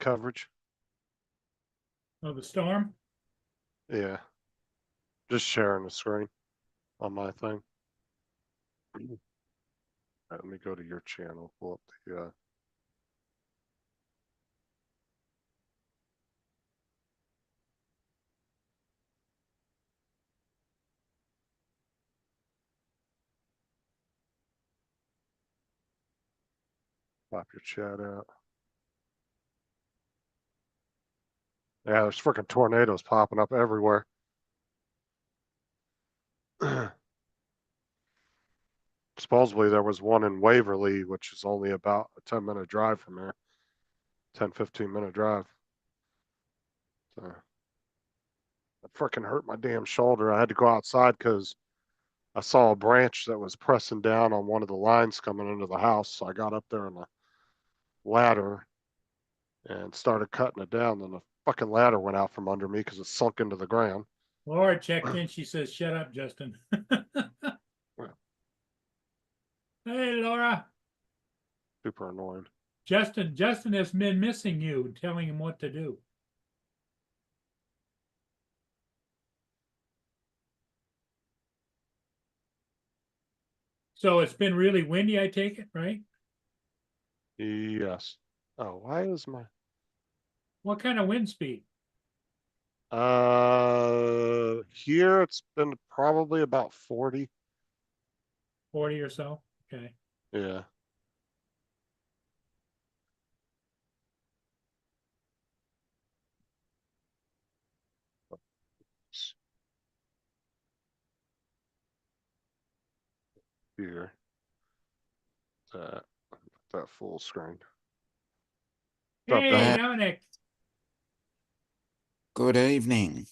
coverage. of the storm. Yeah. Just sharing the screen on my thing. Let me go to your channel. Pull up the pop your chat out. Yeah, there's freaking tornadoes popping up everywhere. Supposedly there was one in Waverly, which is only about a 10-minute drive from here. 10-15-minute drive. So it freaking hurt my damn shoulder. I had to go outside because I saw a branch that was pressing down on one of the lines coming into the house. So I got up there on the ladder and started cutting it down. Then the fucking ladder went out from under me because it sunk into the ground. Laura checked in. She says, "Shut up, Justin." Hey, Laura. Super annoying. Justin has been missing you, telling him what to do. So it's been really windy, I take it, right? Yes. Oh, why is my What kind of wind speed? here it's been probably about 40. 40 or so? Okay. Yeah. Here. That full screen. Hey, Dominic? Dominic. Good evening.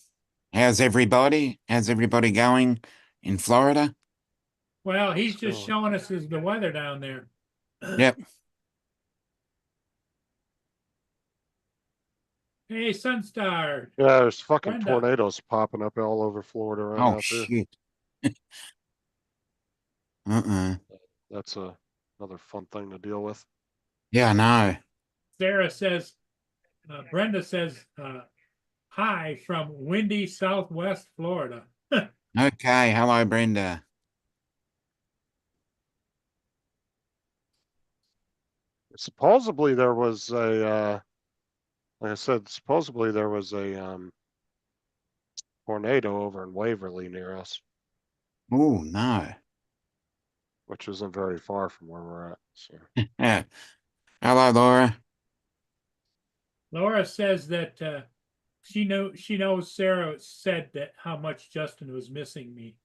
How's everybody? How's everybody going in Florida? Well, he's just showing us the weather down there. Yep. Hey, Sunstar. Yeah, there's fucking Brenda. tornadoes popping up all over Florida right Oh, now too. shit. That's another fun thing to deal with. Yeah, I know. Sarah says, Brenda says, hi from windy Southwest Florida. Okay. Hello, Brenda. Supposedly there was a like I said, supposedly there was a tornado over in Waverly near us, Oh, no. which isn't very far from where we're at. So Yeah. Hello, Laura. Laura says that she knows Sarah said that how much Justin was missing me.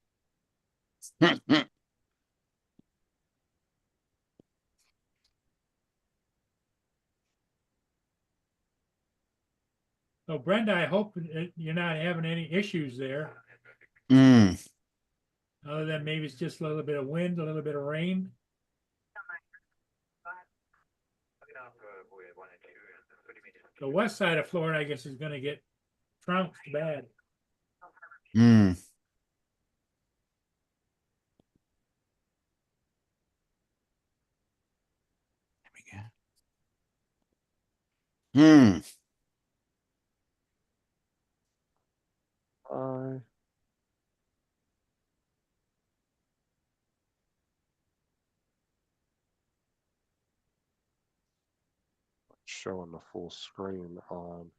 So Brenda, I hope you're not having any issues there, other than maybe it's just a little bit of wind, a little bit of rain. The west side of Florida, I guess, is going to get trounced bad. There we go. showing the full screen on.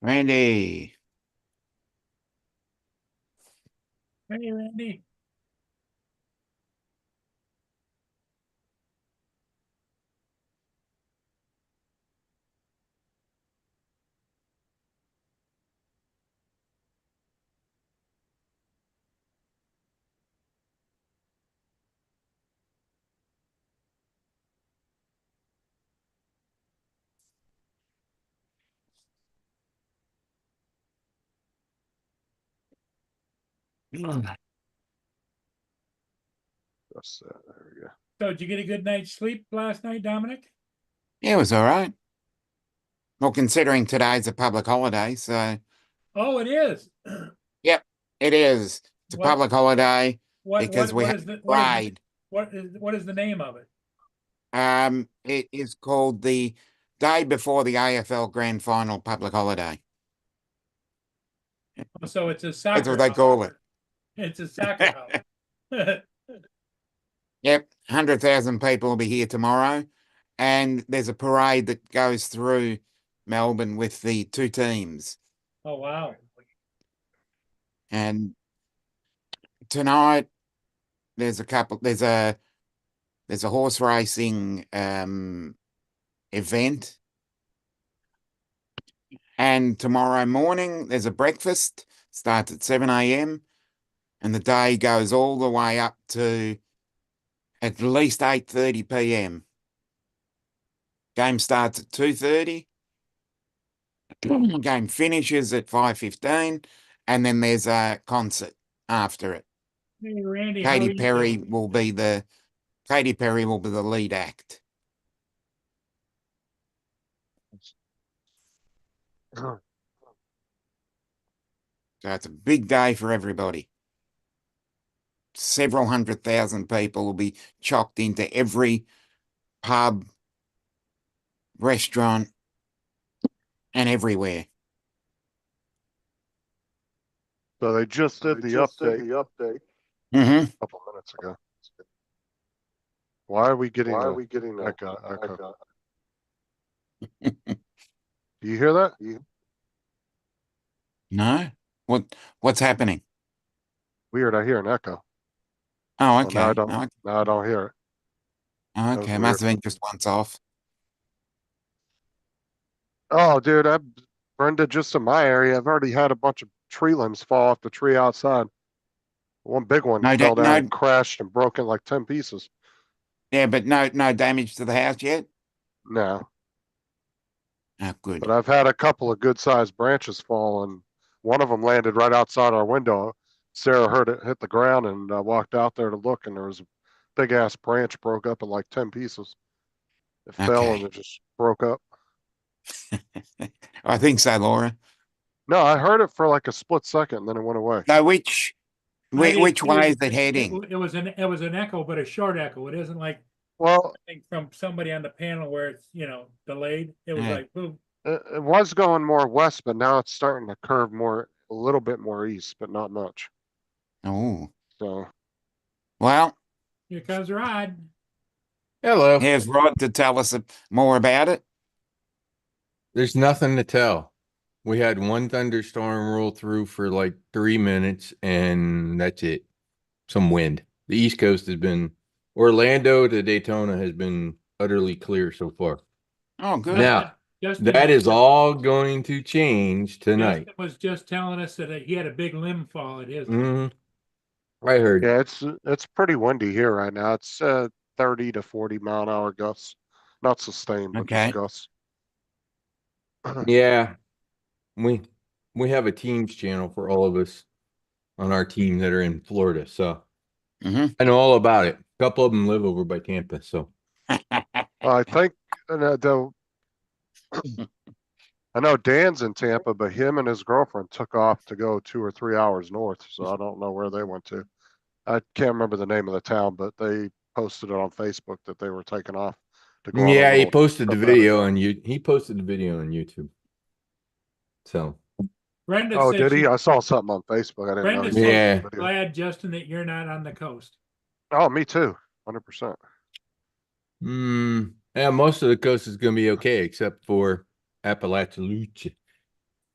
Randy. Hey, Randy. That's there we go. So did you get a good night's sleep last night, Dominic? Yeah, it was all right. Well, considering today's a public holiday, so Oh, it is. yep, it is. It's a What, public holiday what, because we what have is the, a parade. what is the name of it? It is called the day before the AFL Grand Final public holiday. So it's a That's soccer what they house. call it. It's a soccer house. Yep, 100,000 people will be here tomorrow, and there's a parade that goes through Melbourne with the two teams. Oh, wow. And tonight there's a horse racing event. And tomorrow morning there's a breakfast, starts at 7 a.m. and the day goes all the way up to at least 8:30 p.m. Game starts at 2:30. Game finishes at 5:15, and then there's a concert after it. Hey, Randy, how are Katy you Perry doing? will be the lead act. So it's a big day for everybody. Several 100,000 people will be chocked into every pub, restaurant, and everywhere. So they just did the update Mm-hmm. a couple minutes ago. Why are we getting echo? Do you hear that? No? What's happening? Weird, I hear an echo. Oh, Well, okay. now I don't hear it. Oh, That was okay. Must have weird. been just once off. Oh, dude, Brenda, just in my area, I've already had a bunch of tree limbs fall off the tree outside. One big one No, fell down no, and crashed and broke in like 10 pieces. yeah, but no damage to the house yet? No, Oh, good. but I've had a couple of good sized branches fall, and one of them landed right outside our window. Sarah heard it hit the ground and walked out there to look, and there was a big ass branch broke up in like 10 pieces. It fell and Okay. it just broke up. I think so, Laura. No, I heard it for like a split second, and then it went away. So which I did way too. is it heading? It was an echo, but a short echo. It isn't like Well, something from somebody on the panel where it's, delayed. It was Yeah. like, boom. it was going more west, but now it's starting to curve a little bit more east, but not much. Oh, So well, Here comes Rod. Hello. here's Rod to tell us more about it. There's nothing to tell. We had one thunderstorm roll through for like 3 minutes, and that's it. Some wind. The East Coast has been Orlando to Daytona has been utterly clear so far. Oh, good. Now, Justin that is all going to change tonight. Justin was just telling us that he had a big limb fall at his. Mhm. I heard. yeah, it's pretty windy here right now. It's 30 to 40 mile an hour gusts, not sustained, but Okay. just gusts. Yeah. We have a Teams channel for all of us on our team that are in Florida, so Mm-hmm. I know all about it. A couple of them live over by Tampa, so I think though. I know Dan's in Tampa, but him and his girlfriend took off to go 2 or 3 hours north, so I don't know where they went to. I can't remember the name of the town, but they posted it on Facebook that they were taking off to go on a yeah, he little posted the sabbatical. video on he posted the video on YouTube. So Brenda Oh, said did he? she- I saw something on Facebook. I didn't know Brenda he said posted Yeah. the she's video. glad, Justin, that you're not on the coast. Oh, me too. 100%. yeah, most of the coast is gonna be okay except for Appalachia.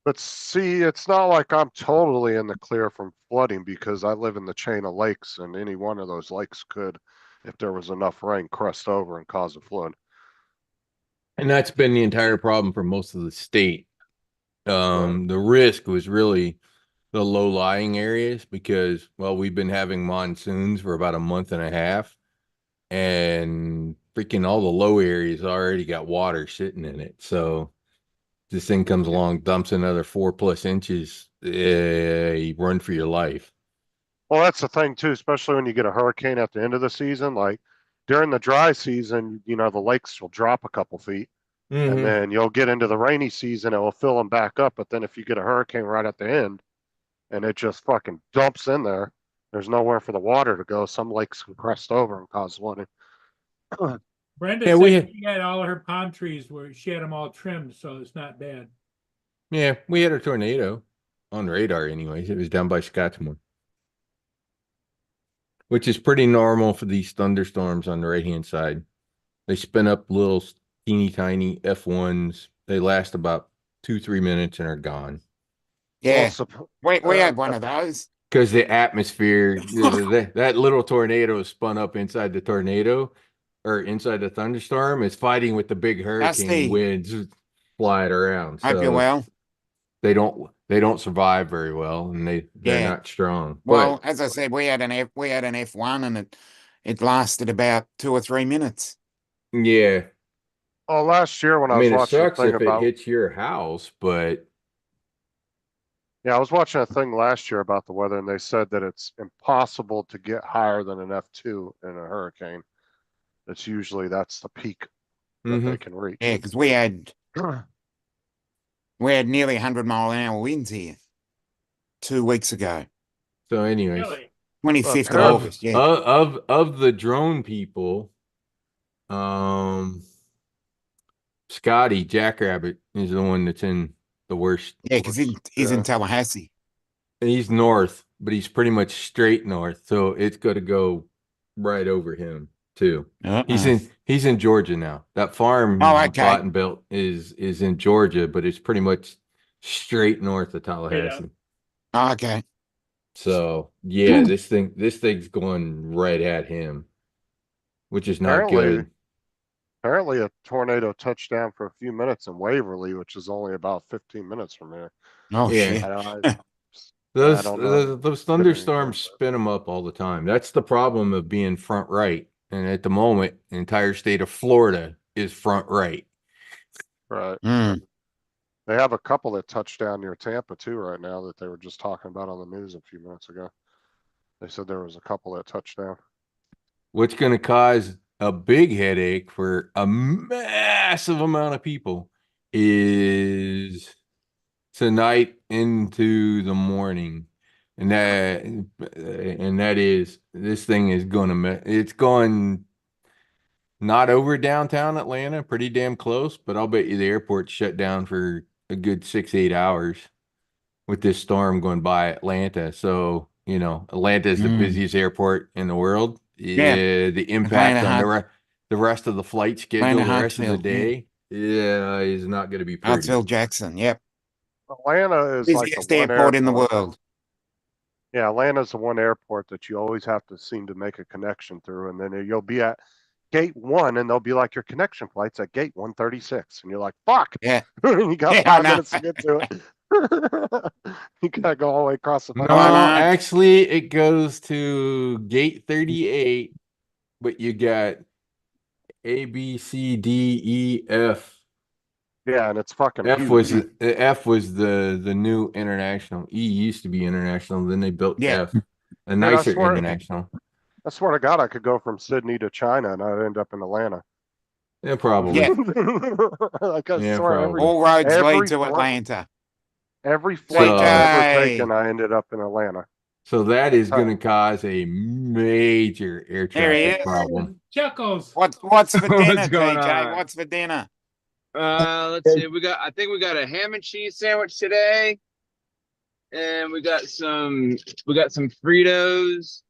But see, it's not like I'm totally in the clear from flooding because I live in the chain of lakes, and any one of those lakes could, if there was enough rain, crest over and cause a flood. And that's been the entire problem for most of the state. The risk was really the low-lying areas because, well, we've been having monsoons for about a month and a half, and freaking all the low areas already got water sitting in it. So this thing comes along, dumps another 4+ inches, you run for your life. Well, that's the thing too, especially when you get a hurricane at the end of the season. Like during the dry season, the lakes will drop a couple feet, and Mhm. then you'll get into the rainy season, it will fill them back up. But then if you get a hurricane right at the end, and it just fucking dumps in there, there's nowhere for the water to go. Some lakes can crest over and cause flooding. Brenda Yeah, said we had- she had all her palm trees where she had them all trimmed, so it's not bad. Yeah, we had a tornado on radar anyways. It was down by Scottsmore. Which is pretty normal for these thunderstorms on the right-hand side. They spin up little teeny tiny F1s. They last about 2-3 minutes and are gone. Yeah, we uh, had one of those. Because the atmosphere, that little tornado is spun up inside the tornado or inside the thunderstorm. It's fighting with the big hurricane the- winds flying around. Hope you're So well. they don't survive very well, and they're Yeah. not strong. Well, But as I said, we had an F1 and it lasted about 2 or 3 minutes. yeah, Oh, last year when I I was mean, it watching a sucks thing if it about, hits your house, but yeah, I was watching a thing last year about the weather, and they said that it's impossible to get higher than an F2 in a hurricane. That's the peak that they mhm. can reach. Yeah, because we had nearly 100-mile-an-hour winds here 2 weeks ago, So, anyways, Really? 25th of Apparently- August. Yeah, of the drone people, Scotty Jackrabbit is the one that's in the worst. yeah, because he's in Yeah. Tallahassee. He's north, but he's pretty much straight north, so it's going to go right over him too. He's in Georgia now. That farm Oh, he okay. bought and built is in Georgia, but it's pretty much straight north of Tallahassee. Oh, okay. So yeah, this thing's going right at him, which is not Apparently- good. Apparently, a tornado touched down for a few minutes in Waverly, which is only about 15 minutes from here. Oh, Yeah. shit. Those don't know. those thunderstorms spin them up all the time. That's the problem of being front right. And at the moment, the entire state of Florida is front right. Right. Mm. They have a couple that touched down near Tampa too right now that they were just talking about on the news a few minutes ago. They said there was a couple that touched down. What's going to cause a big headache for a massive amount of people is tonight into the morning. And that is this thing is going to it's going not over downtown Atlanta, pretty damn close, but I'll bet you the airport's shut down for a good 6-8 hours with this storm going by Atlanta. So, Atlanta is the busiest airport in the world. Yeah. The impact Atlanta on has- the rest of the flight schedule, Atlanta the rest of the Huntsville, day, is not going to be pretty. Hartsville Jackson. Yep. Atlanta is like Busiest the one airport in the airport- world. Yeah, Atlanta's the one airport that you always have to seem to make a connection through, and then you'll be at gate 1, and they'll be like, your connection flight's at gate 136, and you're like, fuck. Yeah. You got Yeah, 5 I know. minutes to get to it. You gotta go all the way across the No, fucking- actually, it goes to gate 38, but you got A, B, C, D, E, F. Yeah, and it's fucking F huge. was the new international. E used to be international, then they built Yeah. F, a nicer swear- international. I swear to God, I could go from Sydney to China and I'd end up in Atlanta. Yeah, probably. Yeah. Like I Yeah, swear, probably. All roads Every lead to flight- Atlanta. every flight I've ever Okay. taken, I ended up in Atlanta. So that is going to cause a major air There he traffic is. problem. Chuckles. What's for dinner, What's going DJ? on? What's for dinner? Let's see. I think we got a ham and cheese sandwich today. And we got some Fritos.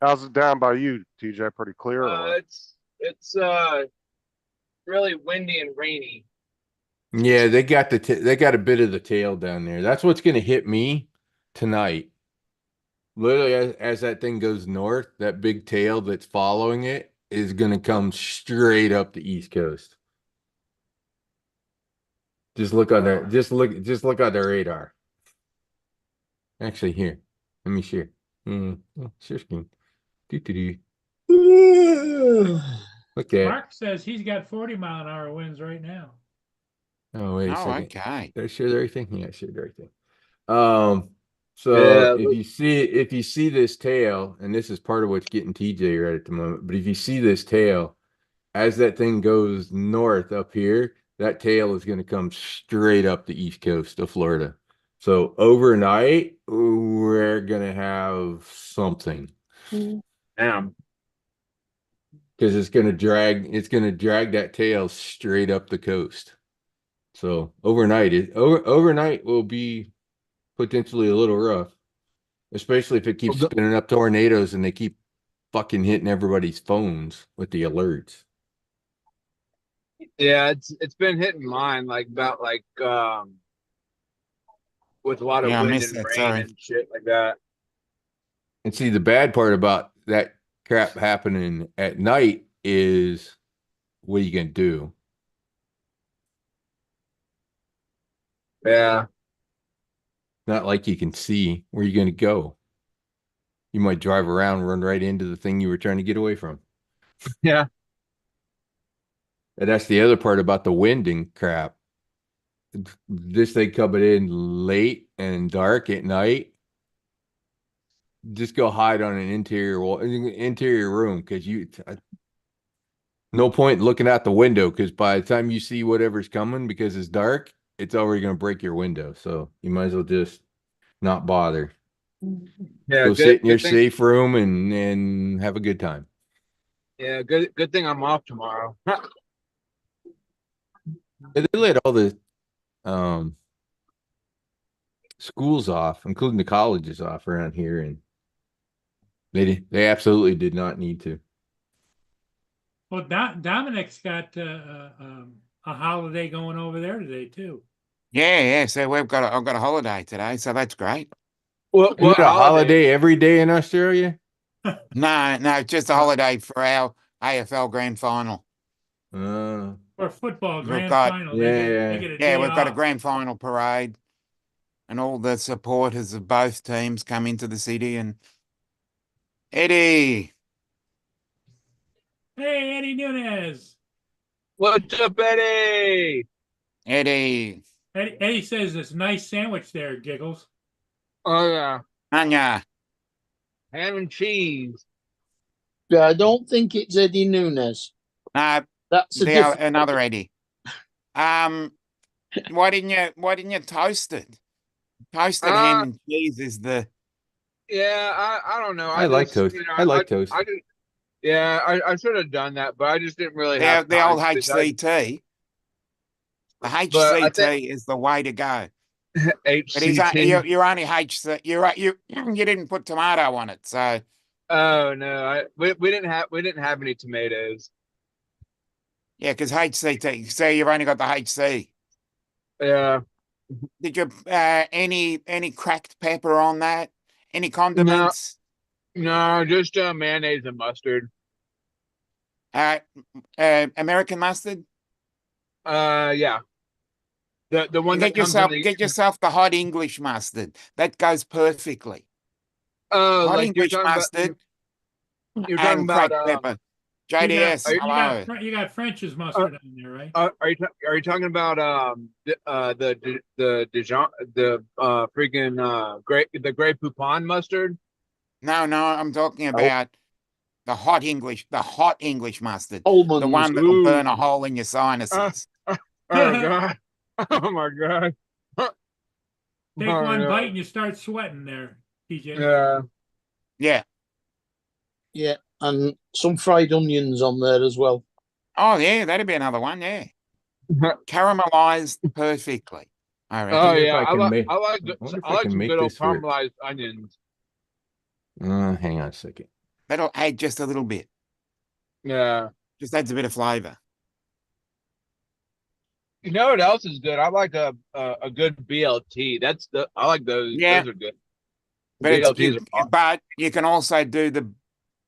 How's it down by you, TJ? Pretty clear? Or what? It's really windy and rainy. Yeah, they got they got a bit of the tail down there. That's what's going to hit me tonight. Literally, as that thing goes north, that big tail that's following it is going to come straight up the East Coast. Just look on their just look on their radar. Actually, here, let me share. Share screen. Doo-doo-doo. Look at. Mark says he's got 40-mile-an-hour winds right now. Oh wait a Oh, second. okay. Did I share everything? Yeah, I shared everything. So Yeah, if you see this tail, and this is part of what's getting TJ right at the moment, but if you see this tail, as that thing goes north up here, that tail is going to come straight up the east coast of Florida. So overnight, we're gonna have something damn. because it's gonna drag that tail straight up the coast. So overnight will be potentially a little rough, especially if it keeps Well, spinning up tornadoes and they keep fucking hitting everybody's phones with the alerts. Yeah, it's been hitting mine like about like with a lot of Yeah, I wind missed and that. rain Sorry. and shit like that. And see, the bad part about that crap happening at night is what are you gonna do? Yeah. Not like you can see where you're gonna go. You might drive around, run right into the thing you were trying to get away from. Yeah. And that's the other part about the wind and crap. This thing coming in late and dark at night. Just go hide on an interior room because no point looking out the window because by the time you see whatever's coming because it's dark, it's already going to break your window. So you might as well just not bother. Yeah, Go sit in your good thing. safe room and have a good time. Yeah, good thing I'm off tomorrow. And they let all the um schools off, including the colleges off around here, and they absolutely did not need to. Well, Dominic's got a holiday going over there today too. Yeah. So I've got a holiday today, so that's great. What Isn't it a holiday? holiday every day in Australia? No, just a holiday for our AFL grand final. For football We've grand got- final, Yeah. they get a Yeah, day we've got a off. grand final parade, and all the supporters of both teams come into the city. And Eddie, Hey, Eddie Nunez. What's up, Eddie? Eddie, Eddie says this nice sandwich there, Giggles. Oh yeah, Anya, ham and cheese. I don't think it's Eddie Nunez. no, That's a different. another Eddie. Why didn't you toast it? Toasted ham Uh, and cheese is the Yeah, I don't know. I like just, toast. you know, I like toast. I didn't. Yeah, I should have done that, but I just didn't really the, have the old time. HCT. The But I think HCT is the way to go. But HCT. you're only HC. You didn't put tomato on it, so Oh no, we didn't have any tomatoes. yeah, because HCT. So you've only got the HC. Yeah, Did you any cracked pepper on that? Any condiments? no, just mayonnaise and mustard. American mustard. Yeah, the one that comes in the. Get yourself the hot English mustard. That goes perfectly. Oh, Hot like English you're talking mustard about and cracked pepper. JDS, hello. You got French's mustard on there, right? are you talking about the Dijon freaking Grey Poupon mustard? No, I'm talking about the hot English mustard. The Almonds. one that will Ooh. burn a hole in your sinuses. Oh god! Oh my god! Take Oh, one no. bite and you start sweating there, TJ. Yeah. Yeah. Yeah, and some fried onions on there as well. Oh, yeah, that'd be another one. Yeah. Caramelized perfectly. I reckon. Oh wonder if yeah, I can I make- like I wonder if I I like can some make good old this work. caramelized onions. Hang on a second. That'll add just a little bit. Yeah. Just adds a bit of flavor. You know what else is good? I like a good BLT. I like those. Yeah. Those are good. But BLTs are but you can also do the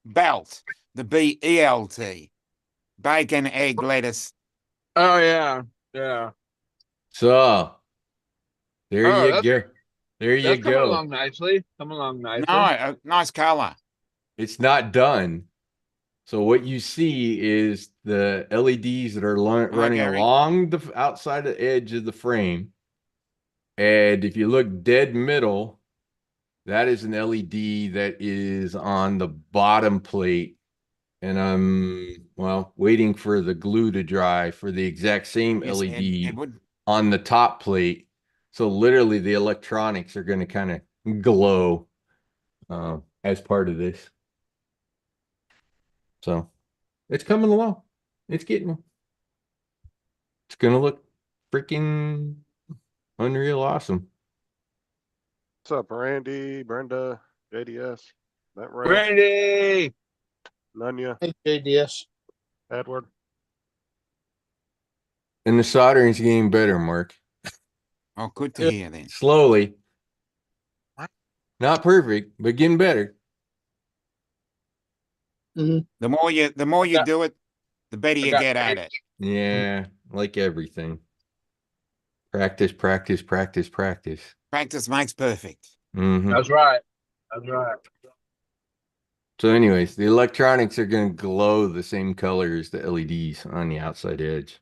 belt, the BELT, bacon, egg, lettuce. Oh yeah, yeah. So there Oh, you that's- go. There you That's coming go. along nicely. Coming along nicely. No, nice color. It's not done. So what you see is the LEDs that are running Gary. along the outside of the edge of the frame. And if you look dead middle, That is an LED that is on the bottom plate. And I'm, well, waiting for the glue to dry for the exact same Yes, LED Edward. on the top plate. So literally the electronics are going to kind of glow as part of this. So it's coming along. It's getting, it's going to look freaking unreal awesome. What's up, Randy, Brenda, JDS, that Ralph, Randy. Nunya, Hey, JDS. Edward? And the soldering's getting better, Mark. Oh, good to hear then. Slowly. Not perfect, but getting better. Mhm. The more you got- do it, the better you got get at it. Yeah, like everything. Practice, practice, practice, practice. Practice makes perfect. Mhm. That's right. That's right. So anyways, the electronics are going to glow the same color as the LEDs on the outside edge.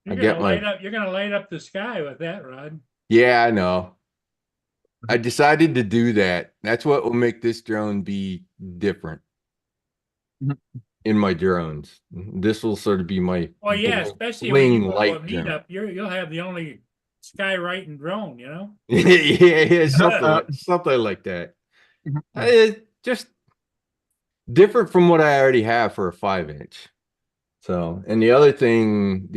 You're I gonna get my- light up. You're gonna light up the sky with that, Rod. Yeah, I know. I decided to do that. That's what will make this drone be different in my drones. This will sort of be my Well, yeah, bling- especially when you bling go to a light drone. meetup, you'll have the only skywriting drone. You know. Yeah, something like that. Just different from what I already have for a 5-inch. So, and the other thing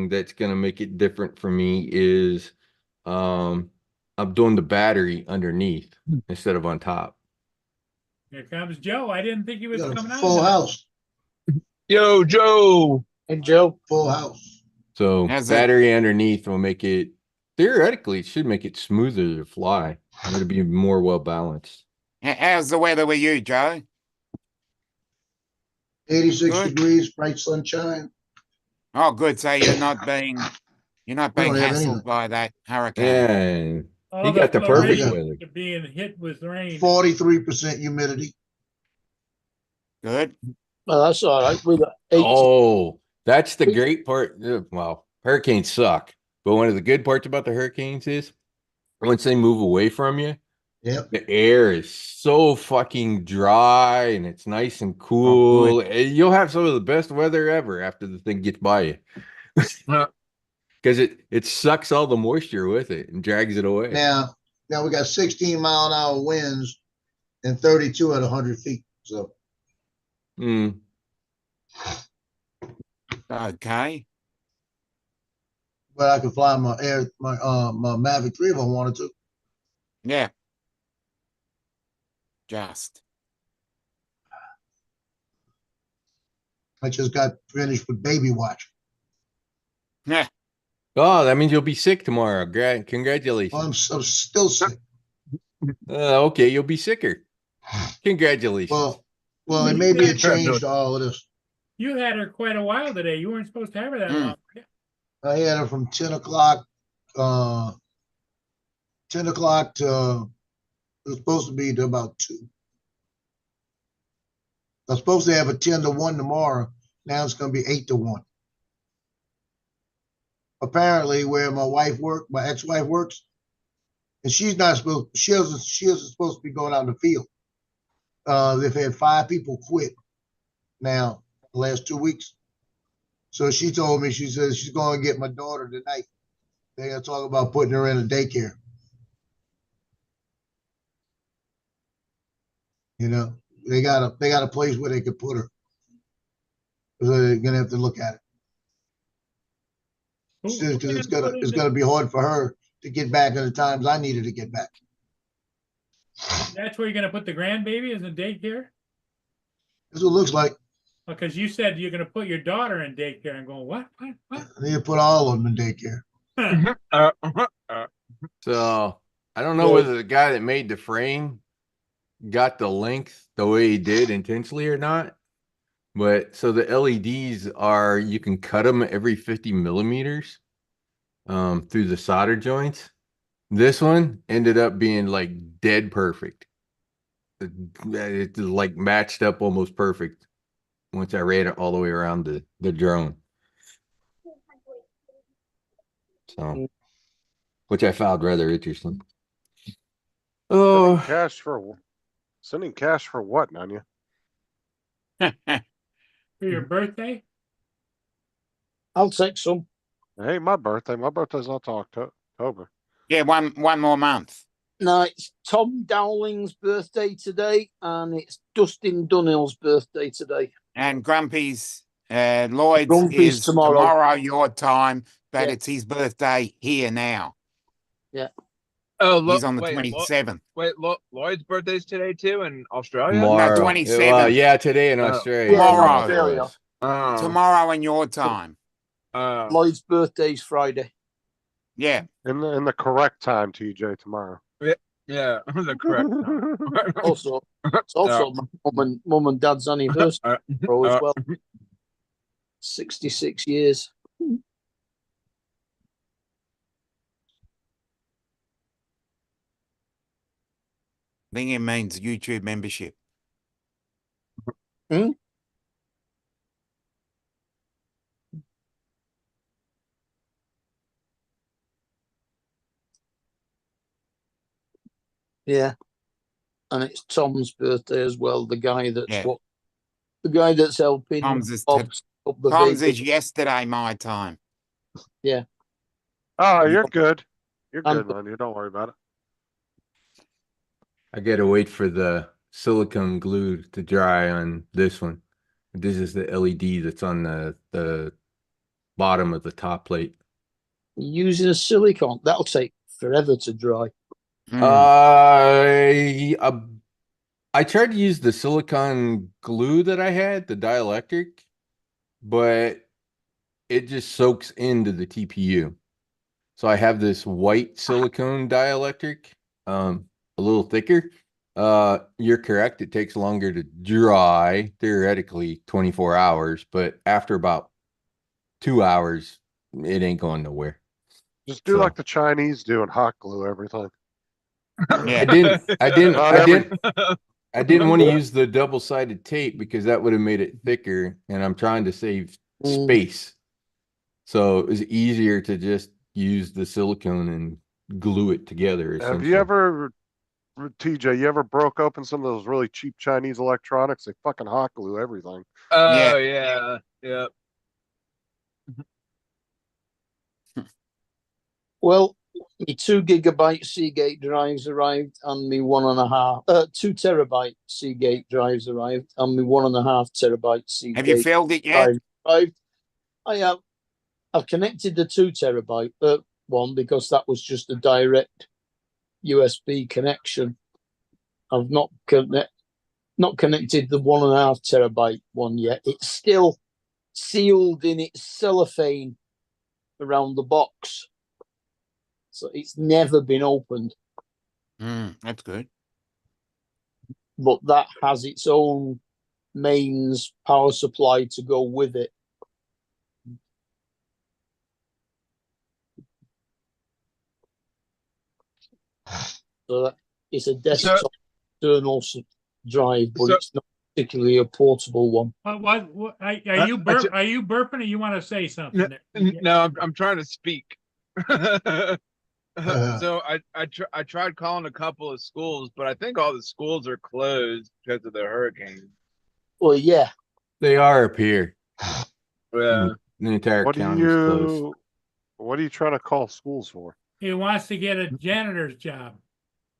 that's gonna make it different for me is I'm doing the battery underneath instead of on top. Here comes Joe. I didn't think he was You got a coming on. full tonight. house, Yo, Joe. Hey, Joe. full house. So How's that? battery underneath will make it theoretically it should make it smoother to fly. It'll be more well balanced. How's the weather with you, Joe? 86 Good. degrees, bright sunshine. Oh, good. So you're not being We don't have anything. hassled by that hurricane. Yeah, All he got the perfect Floridians weather. are being hit with rain. 43% humidity. Good. Well, that's all right. We got 8. Oh, that's the great part. Well, hurricanes suck, but one of the good parts about the hurricanes is once they move away from you, Yep. the air is so fucking dry and it's nice and cool. And you'll have some of the best weather ever after the thing gets by you. Because it sucks all the moisture with it and drags it away. Now we got 16-mile-an-hour winds and 32 at 100 feet. So Mm. Okay. but I could fly my Mavic 3 if I wanted to. Yeah. Just. I just got finished with baby watch. Yeah. Oh, that means you'll be sick tomorrow. Congratulations. Well, I'm still sick. Okay, you'll be sicker. Congratulations. Well, it may be a change to all of this. You had her quite a while today. You weren't supposed to have her that Mm. long. I had her from 10 o'clock, 10 o'clock to, it was supposed to be to about 2. I was supposed to have a 10 to 1 tomorrow. Now it's going to be 8 to 1. Apparently, where my ex-wife works, and she isn't supposed to be going out in the field. They've had 5 people quit now the last 2 weeks. So she told me, she says she's going to get my daughter tonight. They're going to talk about putting her in a daycare. You know, they got a place where they could put her. So they're going to have to look at it. Because it's gonna be hard for her to get back at the times I needed to get back. That's where you're gonna put the grandbaby as a daycare? That's what it looks like. Because you said you're gonna put your daughter in daycare. I'm going, what? I need to put all of them in daycare. So I don't know whether the guy that made the frame got the length the way he did intentionally or not. But so the LEDs are, you can cut them every 50 millimeters through the solder joints. This one ended up being like dead perfect. It like matched up almost perfect once I ran it all the way around the drone. So which I found rather interesting. Sending Oh, cash for sending cash for what, Nanya? For your birthday? I'll take some. Hey, my birthday. My birthday's not till October. Yeah, one more month. No, it's Tom Dowling's birthday today, and it's Dustin Dunhill's birthday today. And Grumpy's Lloyd's Grumpy's is tomorrow. your time, but Yeah. it's his birthday here now. Oh, He's on the wait, 27th. Lloyd's birthday's today too in Australia. tomorrow. 27th. Yeah, today in Oh. Australia. Yeah, in Tomorrow. Australia. Oh, Tomorrow in your time. Lloyd's birthday's Friday. Yeah. In the correct time, TJ, tomorrow. yeah, the correct time. Also, it's also my mum and dad's anniversary as well. 66 years. I think it means YouTube membership. Yeah. And it's Tom's birthday as well. The guy that's Yeah. the guy that's helping Tom's is Bob up the Tom's vehicle. is yesterday my time. Oh, you're good. You're I'm good, man. You don't worry about it. I gotta wait for the silicone glue to dry on this one. This is the LED that's on the bottom of the top plate. Using a silicone, that'll take forever to dry. I tried to use the silicone glue that I had, the dielectric, but it just soaks into the TPU. So I have this white silicone dielectric, a little thicker. You're correct. It takes longer to dry, theoretically 24 hours, but after about 2 hours, it ain't going nowhere. Just do So- like the Chinese do and hot glue everything. Yeah. I didn't want to use the double-sided tape because that would have made it thicker, and I'm trying to save space. So it was easier to just use the silicone and glue it together. Have essentially. you ever, TJ, you ever broke open some of those really cheap Chinese electronics? They fucking hot glue everything. Oh Yeah. yeah. Well, my 2 gigabyte Seagate drives arrived, and me 1.5, 2 terabyte Seagate drives arrived, and me 1.5 terabyte Seagate. Have you filled it yet? drive arrived. I have. I've connected the 2 terabyte one because that was just a direct USB connection. I've not connected the 1.5 terabyte one yet. It's still sealed in its cellophane around the box, so it's never been opened. That's good. But that has its own mains power supply to go with it. So that it's a desktop external drive, but So- it's not particularly a portable one. What are you are you burping or you want to say something? there? No, I'm trying to speak. So I tried calling a couple of schools, but I think all the schools are closed because of the hurricane. Well, yeah, They are up here. Yeah. The entire What county's closed. what are you trying to call schools for? He wants to get a janitor's job.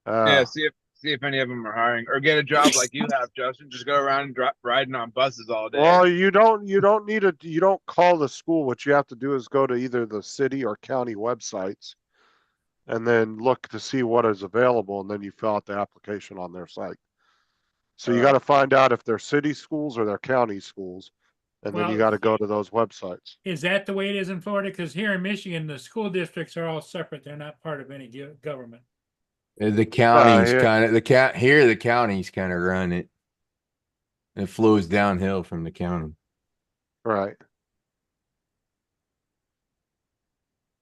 Yeah, see if any of them are hiring or get a job like you have, Justin. Just go around riding on buses all day. Well, you don't need you don't call the school. What you have to do is go to either the city or county websites and then look to see what is available, and then you fill out the application on their site. So you got to find out if they're city schools or they're county schools, and then you Well- got to go to those websites. Is that the way it is in Florida? Because here in Michigan, the school districts are all separate. They're not part of any government. The counties yeah. kind of the counties kind of run it. It flows downhill from the county. Right.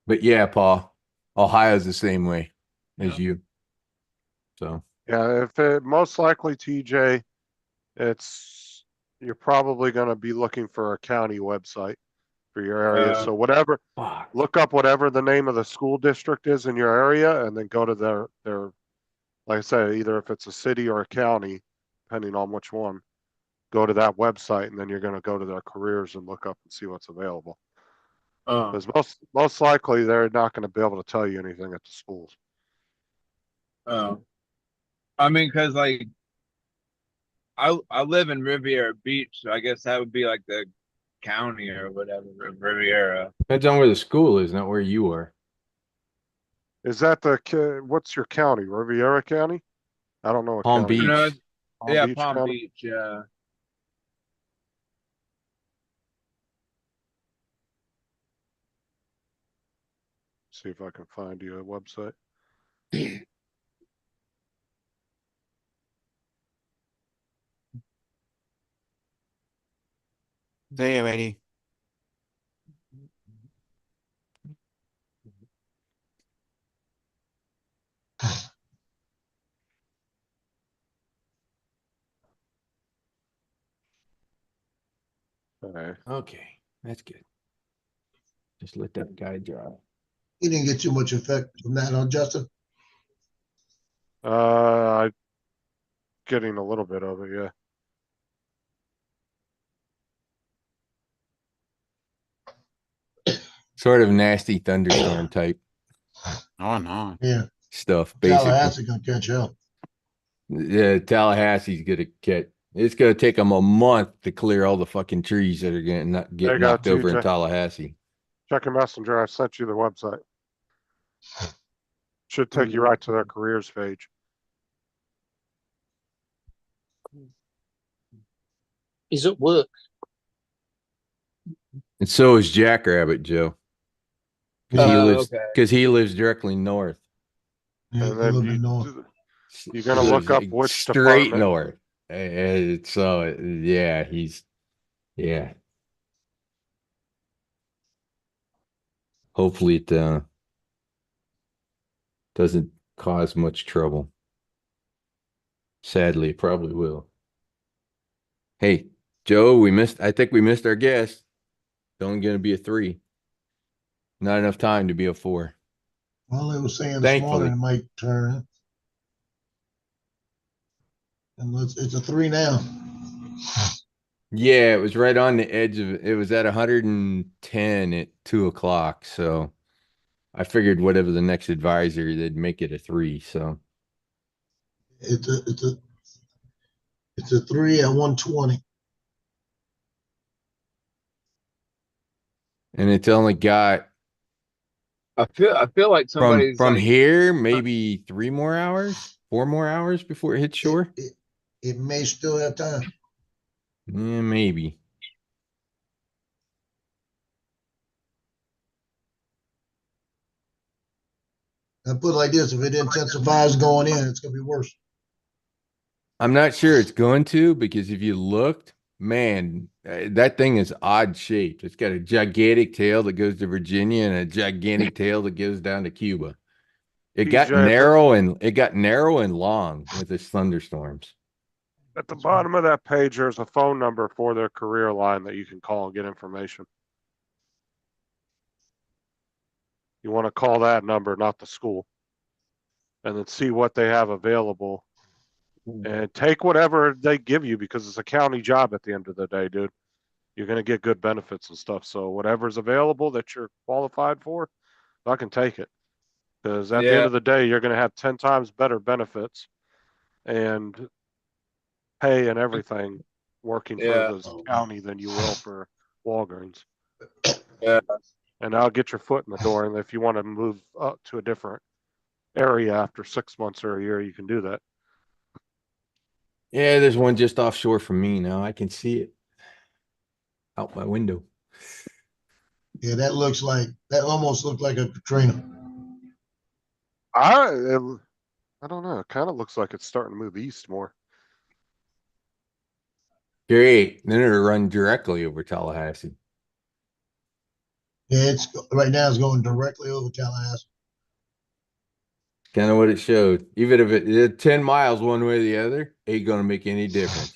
But yeah, Paul, Ohio's the same way as Yeah. you. So Yeah, if it most likely, TJ, you're probably going to be looking for a county website for for your area. Uh, So whatever, Fuck. look up whatever the name of the school district is in your area and then go to their, like I said, either if it's a city or a county, depending on which one, go to that website and then you're gonna go to their careers and look up and see what's available. Because most likely they're not gonna be able to tell you anything at the schools. I mean, cause like I live in Riviera Beach, so I guess that would be like the county or whatever, Riviera. Depends on where the school is, not where you are. Is that what's your county? Riviera County? I don't know what Palm county. Beach. No, yeah, Beach Palm County? Beach, yeah. See if I can find you a website. There, Eddie. Okay. Okay, that's good. Just let that guy drive. You didn't get too much effect from that on Justin. I'm getting a little bit of it, yeah. Sort of nasty thunderstorm type Oh, no. Yeah, stuff, basically. Tallahassee gonna catch up. Yeah, Tallahassee's gonna get. It's gonna take them a month to clear all the fucking trees that are gonna They get got knocked you, over in Jack. Tallahassee. Check your messenger. I sent you the website. Should take you right to their careers page. He's at work. And so is Jackrabbit, Joe. Because he Oh, lives. okay. Because he lives directly north. Yeah, And a then little bit north. you're gonna He look lives up which straight department. north. So yeah, yeah. Hopefully it doesn't cause much trouble. Sadly, it probably will. Hey, Joe, I think we missed our guess. It's only going to be a 3. Not enough time to be a 4. Well, they were saying this Thankfully. morning it might turn. And it's a 3 now. Yeah, it was right on the edge of it. Was at 110 at 2:00. So I figured whatever the next advisory, they'd make it a 3. So It's a 3 at 120. and it's only got I feel like somebody's from like, here maybe 3 more hours, 4 more hours before it hits shore. It may still have time. Yeah, maybe. I put it like this: if it intensifies going in, it's gonna be worse. I'm not sure it's going to, because if you looked, man, that thing is odd shaped. It's got a gigantic tail that goes to Virginia and a gigantic tail that goes down to Cuba. It got TJ, narrow and long with its thunderstorms. At the bottom of that page, there's a phone number for their career line that you can call and get information. You want to call that number, not the school, and then see what they have available and take whatever they give you, because it's a county job at the end of the day, dude. You're going to get good benefits and stuff. So whatever's available that you're qualified for, I can take it. Because at the end yeah, of the day, you're going to have 10 times better benefits and pay and everything working for Yeah. this county than you will for Walgreens. yeah. And I'll get your foot in the door. And if you want to move up to a different area after 6 months or a year, you can do that. Yeah, there's one just offshore from me now. I can see it out my window. Yeah, that almost looked like a Katrina. I don't know. It kind of looks like it's starting to move east more. Great. Then it'll run directly over Tallahassee. Yeah, it's right now. It's going directly over Tallahassee. Kind of what it showed. Even if it 10 miles one way or the other, ain't gonna make any difference.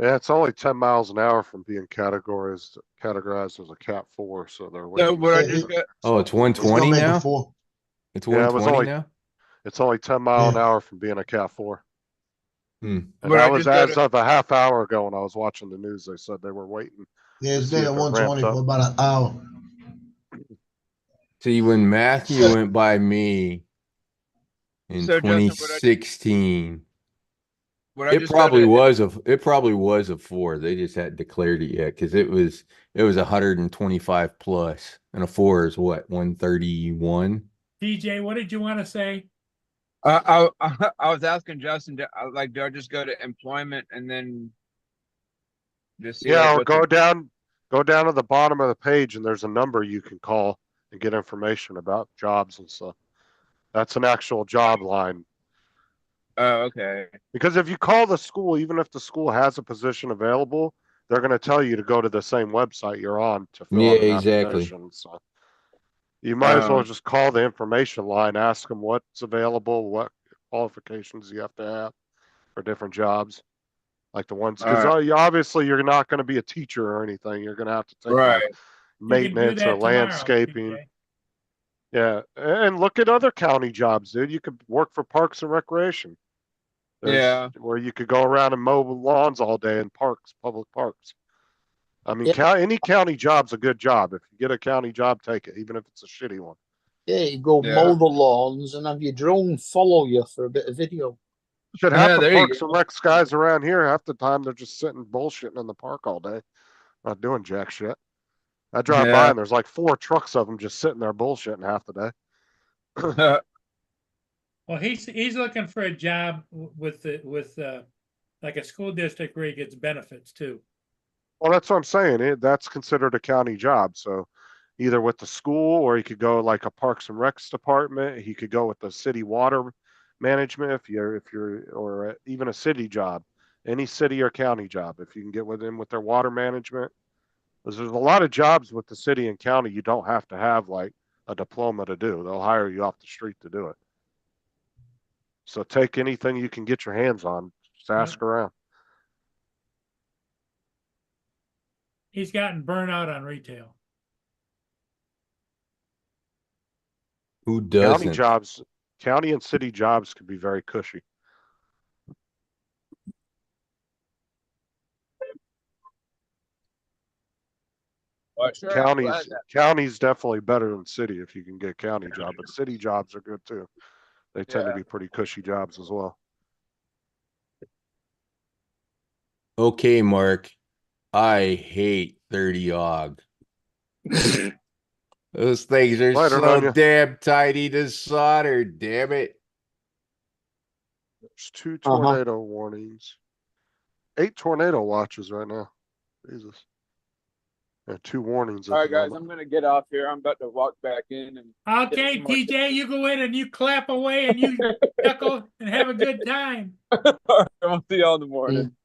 Yeah, it's only 10 miles an hour from being categorized as a Cat 4, so they're So waiting. what I Yeah, just it- got, Oh, it's It's gonna 120 make a now? 4. It's Yeah, it was 120 only- now? It's only 10 mile an Yeah. hour from being a Cat 4. Hmm. And But that I was just got as of a half hour ago when I was watching the news. They said they were waiting. Yeah, it's See been if at it ramped 120 up. for about an hour. See, when Matthew went by me in So, Justin, what I- 2016, what I it just probably got, was a 4. They just hadn't declared it yet because it was 125 plus, and a 4 is what, 131? DJ, what did you want to say? I was asking Justin, do I just go to employment and then just see Yeah, like or what go down to the bottom of the page and there's a number you can call and get information about jobs and stuff. That's an actual job line. Oh, okay. Because if you call the school, even if the school has a position available, they're going to tell you to go to the same website you're on to fill out Yeah, an exactly. application. So you might as well Oh. just call the information line, ask them what's available, what qualifications you have to have for different jobs, like the ones. Because obviously you're not going to be a teacher or anything. You're going to have to take Right. like You can do maintenance that or tomorrow, landscaping. TJ. Yeah, and look at other county jobs, dude. You could work for Parks and Recreation. Yeah. Where you could go around and mow lawns all day in parks, public parks. I mean, Yeah. any county job's a good job. If you get a county job, take it, even if it's a shitty one. Yeah, you go Yeah. mow the lawns and have your drone follow you for a bit of video. Should have Yeah, the there you Parks go. and Recs guys around here. Half the time they're just sitting bullshitting in the park all day, not doing jack shit. I drive by Yeah. and there's like 4 trucks of them just sitting there bullshitting half the day. Well, he's looking for a job with like a school district where he gets benefits too. Well, that's what I'm saying. That's considered a county job. So either with the school or he could go like a Parks and Recs department. He could go with the city water management or even a city job, any city or county job. If you can get with them with their water management, because there's a lot of jobs with the city and county you don't have to have like a diploma to do. They'll hire you off the street to do it. So take anything you can get your hands on. Just ask around. He's gotten burnout on retail. Who County doesn't? jobs, county and city jobs can be very cushy. Well, sure, I'm glad County's that- county's definitely better than city if you can get county job, but city jobs are good too. They tend to Yeah. be pretty cushy jobs as well. Okay, Mark. I hate 30 og. Those things are Later, so Nonya. damn tidy to solder, damn it. There's 2 Uh-huh. tornado warnings. 8 tornado watches right now. Jesus. And 2 warnings at All the right, guys, moment. I'm gonna get off here. I'm about to walk back in and Okay, some more TJ, you go in and you clap away and you chuckle and have a good time. I'll see y'all in the morning.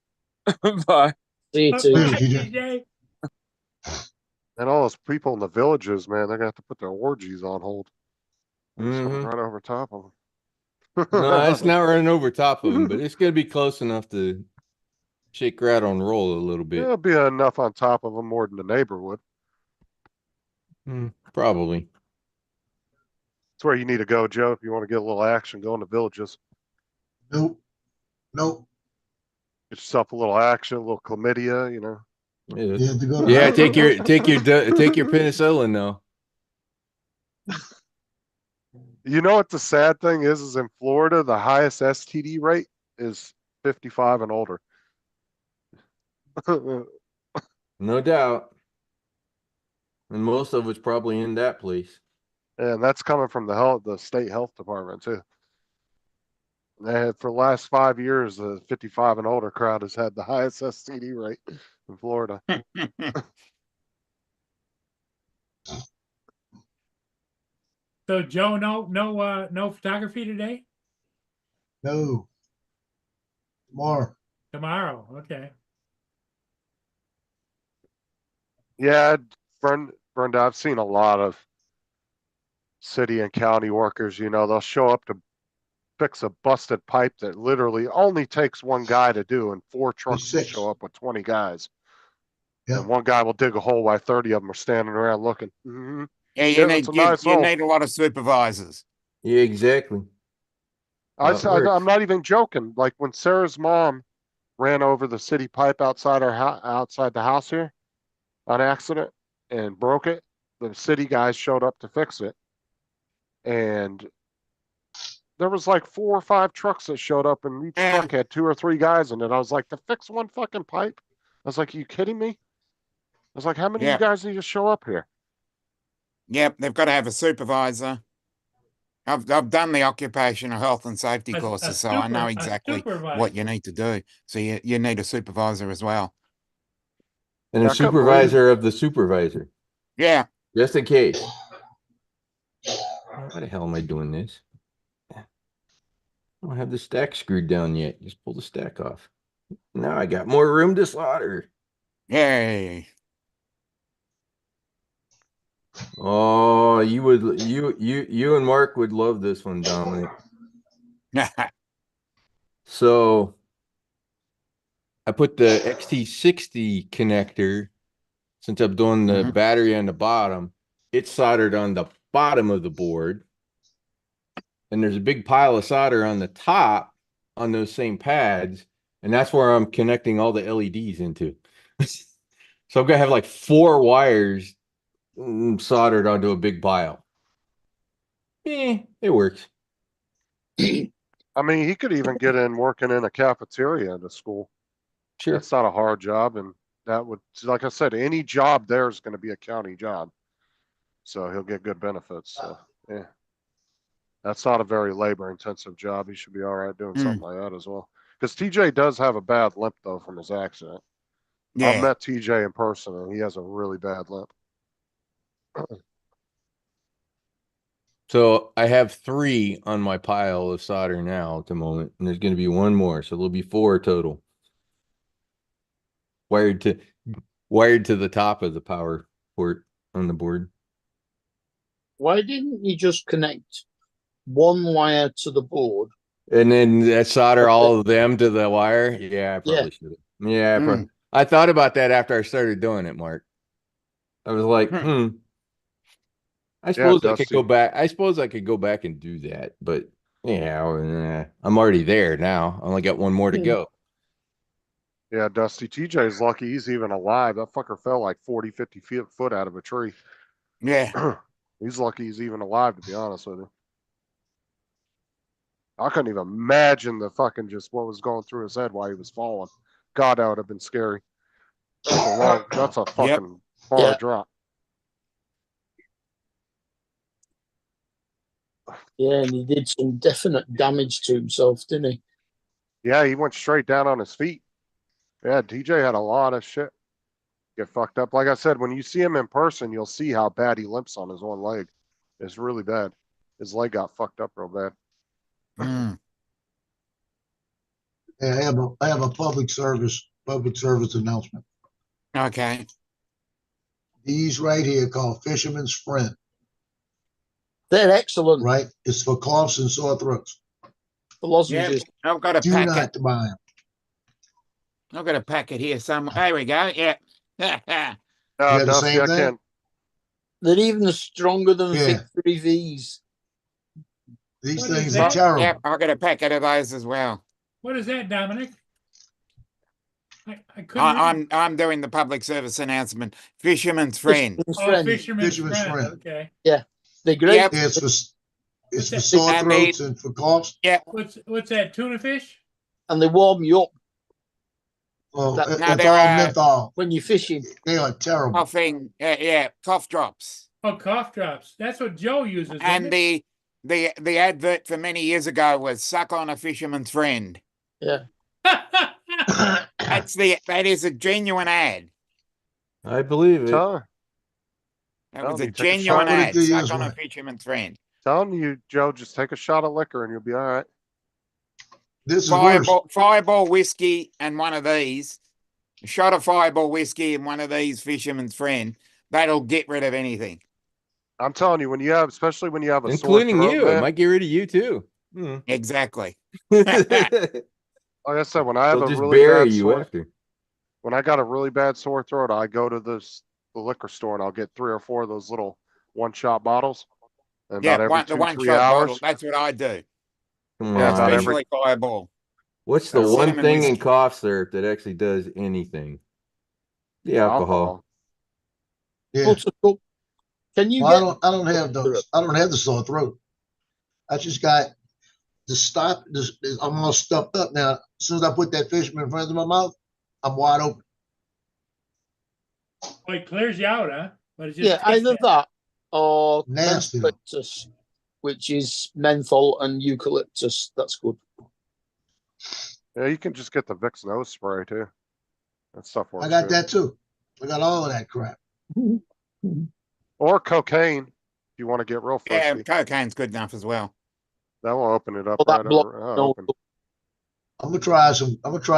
Bye. See you Bye, too. TJ. And all those people in the villages, man, they're gonna have to put their orgies on hold. It's going Mhm. right over top of them. No, it's not running over top of him, but it's gonna be close enough to shake, rattle, and roll a little bit. It'll be enough on top of them more than the neighbor would. Probably. That's where you need to go, Joe, if you want to get a little action. Go in the villages. Nope. Nope. Get yourself a little action, a little chlamydia, you know. Yeah, You have to go to yeah take your penicillin though. You know what the sad thing is in Florida, the highest STD rate is 55 and older. No doubt. And most of it's probably in that place. And that's coming from the state health department too. And for the last 5 years, the 55 and older crowd has had the highest STD rate in Florida. So Joe, no photography today? No. Tomorrow. Tomorrow, okay. Yeah, Brenda, I've seen a lot of city and county workers, you know, they'll show up to fix a busted pipe that literally only takes one guy to do, and 4 trucks will six. show up with 20 guys. Yeah. And one guy will dig a hole while 30 of them are standing around looking. Yeah, Yeah, that's a nice you hole. need a lot of supervisors. Yeah, exactly. Well, it I'm works. not even joking. Like when Sarah's mom ran over the city pipe outside outside the house here on accident and broke it, the city guys showed up to fix it. And there was like 4 or 5 trucks that showed up, and each Yeah. truck had 2 or 3 guys in it. I was like, to fix one fucking pipe? I was like, are you kidding me? I was like, how many of Yeah. you guys need to show up here? Yep, they've got to have a supervisor. I've done the occupational health and safety A- a courses, so I know super- a exactly what supervisor. you need to do. So you need a supervisor as well. And I a couldn't believe- supervisor of the supervisor, Yeah. just in case. Why the hell am I doing this? I don't have the stack screwed down yet. Just pull the stack off. Now I got more room to slaughter. Yay. Oh, you and Mark would love this one, Dominic. So I put the XT60 connector, since I'm doing the Mhm. battery on the bottom, it's soldered on the bottom of the board. And there's a big pile of solder on the top on those same pads. And that's where I'm connecting all the LEDs into. So I'm gonna have like 4 wires soldered onto a big pile. It works. I mean, he could even get in working in a cafeteria at a school. Sure. That's not a hard job, and that would, like I said, any job there is going to be a county job. So he'll get good benefits. So yeah, that's not a very labor intensive job. He should be all right doing something like that as well. Because TJ does have a bad limp though from his accident. I've Yeah. met TJ in person, and he has a really bad limp. So I have 3 on my pile of solder now at the moment, and there's going to be 1 more, so there'll be 4 total. Wired to the top of the power port on the board. Why didn't you just connect one wire to the board? And then that solder all of them to the wire. Yeah, I probably should have. Yeah, Mm. I thought about that after I started doing it, Mark. I was like, I suppose I could go Dusty. back. I suppose I could go back and do that, but yeah, I'm already there now. I only got 1 more to Hmm. go. Yeah, Dusty. TJ's lucky he's even alive. That fucker fell like 40, 50 foot out of a tree. Yeah. He's lucky he's even alive, to be honest with you. I couldn't even imagine the fucking just what was going through his head while he was falling. God, that would have been scary. That's a fucking far Yeah. drop. Yeah, and he did some definite damage to himself, didn't he? Yeah, he went straight down on his feet. Yeah, TJ had a lot of shit get fucked up. Like I said, when you see him in person, you'll see how bad he limps on his one leg. It's really bad. His leg got fucked up real bad. Mm. Yeah, I have a public service announcement. Okay. These right here called Fisherman's Friend, They're excellent. right? It's for coughs and sore throats. The Yeah. lozenges. I've got a Do packet. not buy them. I've got a packet here somewhere. There we go. Yeah. have the Dusty, same I thing? can't. They're even stronger than Yeah. Victory V's. These What is things that? are terrible. Yep, I've got a packet of those as well. What is that, Dominic? I couldn't. read. I'm doing the public service announcement. Fisherman's Friend. Fisherman's Oh, Friend. Fisherman's Friend. Friend. Okay. They're great. Yep. It's for What's that? sore And throats and for coughs. What's that? Tuna fish? And they warm you up Well, That- it's No, all there are- menthol. when you're fishing. They are terrible. Coughing. Yeah, cough drops. Oh, cough drops. That's what Joe uses. And the advert for many years ago was suck on a fisherman's friend. Yeah. That is a genuine ad. I believe it. Telling That Well, was a you take a genuine shot at ad. it, do you Suck as on a well? fisherman's friend. you, Joe, just take a shot of liquor and you'll be all right. This is worse. Fireball whiskey and one of these. A shot of Fireball whiskey and one of these fisherman's friend. That'll get rid of anything. I'm telling you, especially when you have a Including sore throat, you. It man, might get rid of you too. Hmm. Exactly. Like I said, when I have They'll a just really bury bad you sore, after. when I got a really bad sore throat, I go to the liquor store and I'll get 3 or 4 of those little one-shot bottles. And Yeah, about every the 2-3 1-shot bottle. hours, That's what I do. Come Yeah, about on. every- Especially Fireball. What's the That's one cinnamon thing in whiskey. cough syrup that actually does anything? The alcohol. Yeah. Buttercup. Can you Well, get? I don't have those. I don't have the sore throat. I just got the stop. I'm all stuffed up now. As soon as I put that fisherman in front of my mouth, I'm wide open. Oh, it clears you out, huh? But it's just Yeah, tastes either bad. that or Nasty, though. mentholatus, which is menthol and eucalyptus. That's good. yeah, you can just get the Vicks nose spray too. That stuff works. I got too. that too. I got all of that crap. Or cocaine, if you want to get real Yeah, frisky. cocaine's good enough as well. That will open it up Or that right block. over. No, Open. I'm gonna try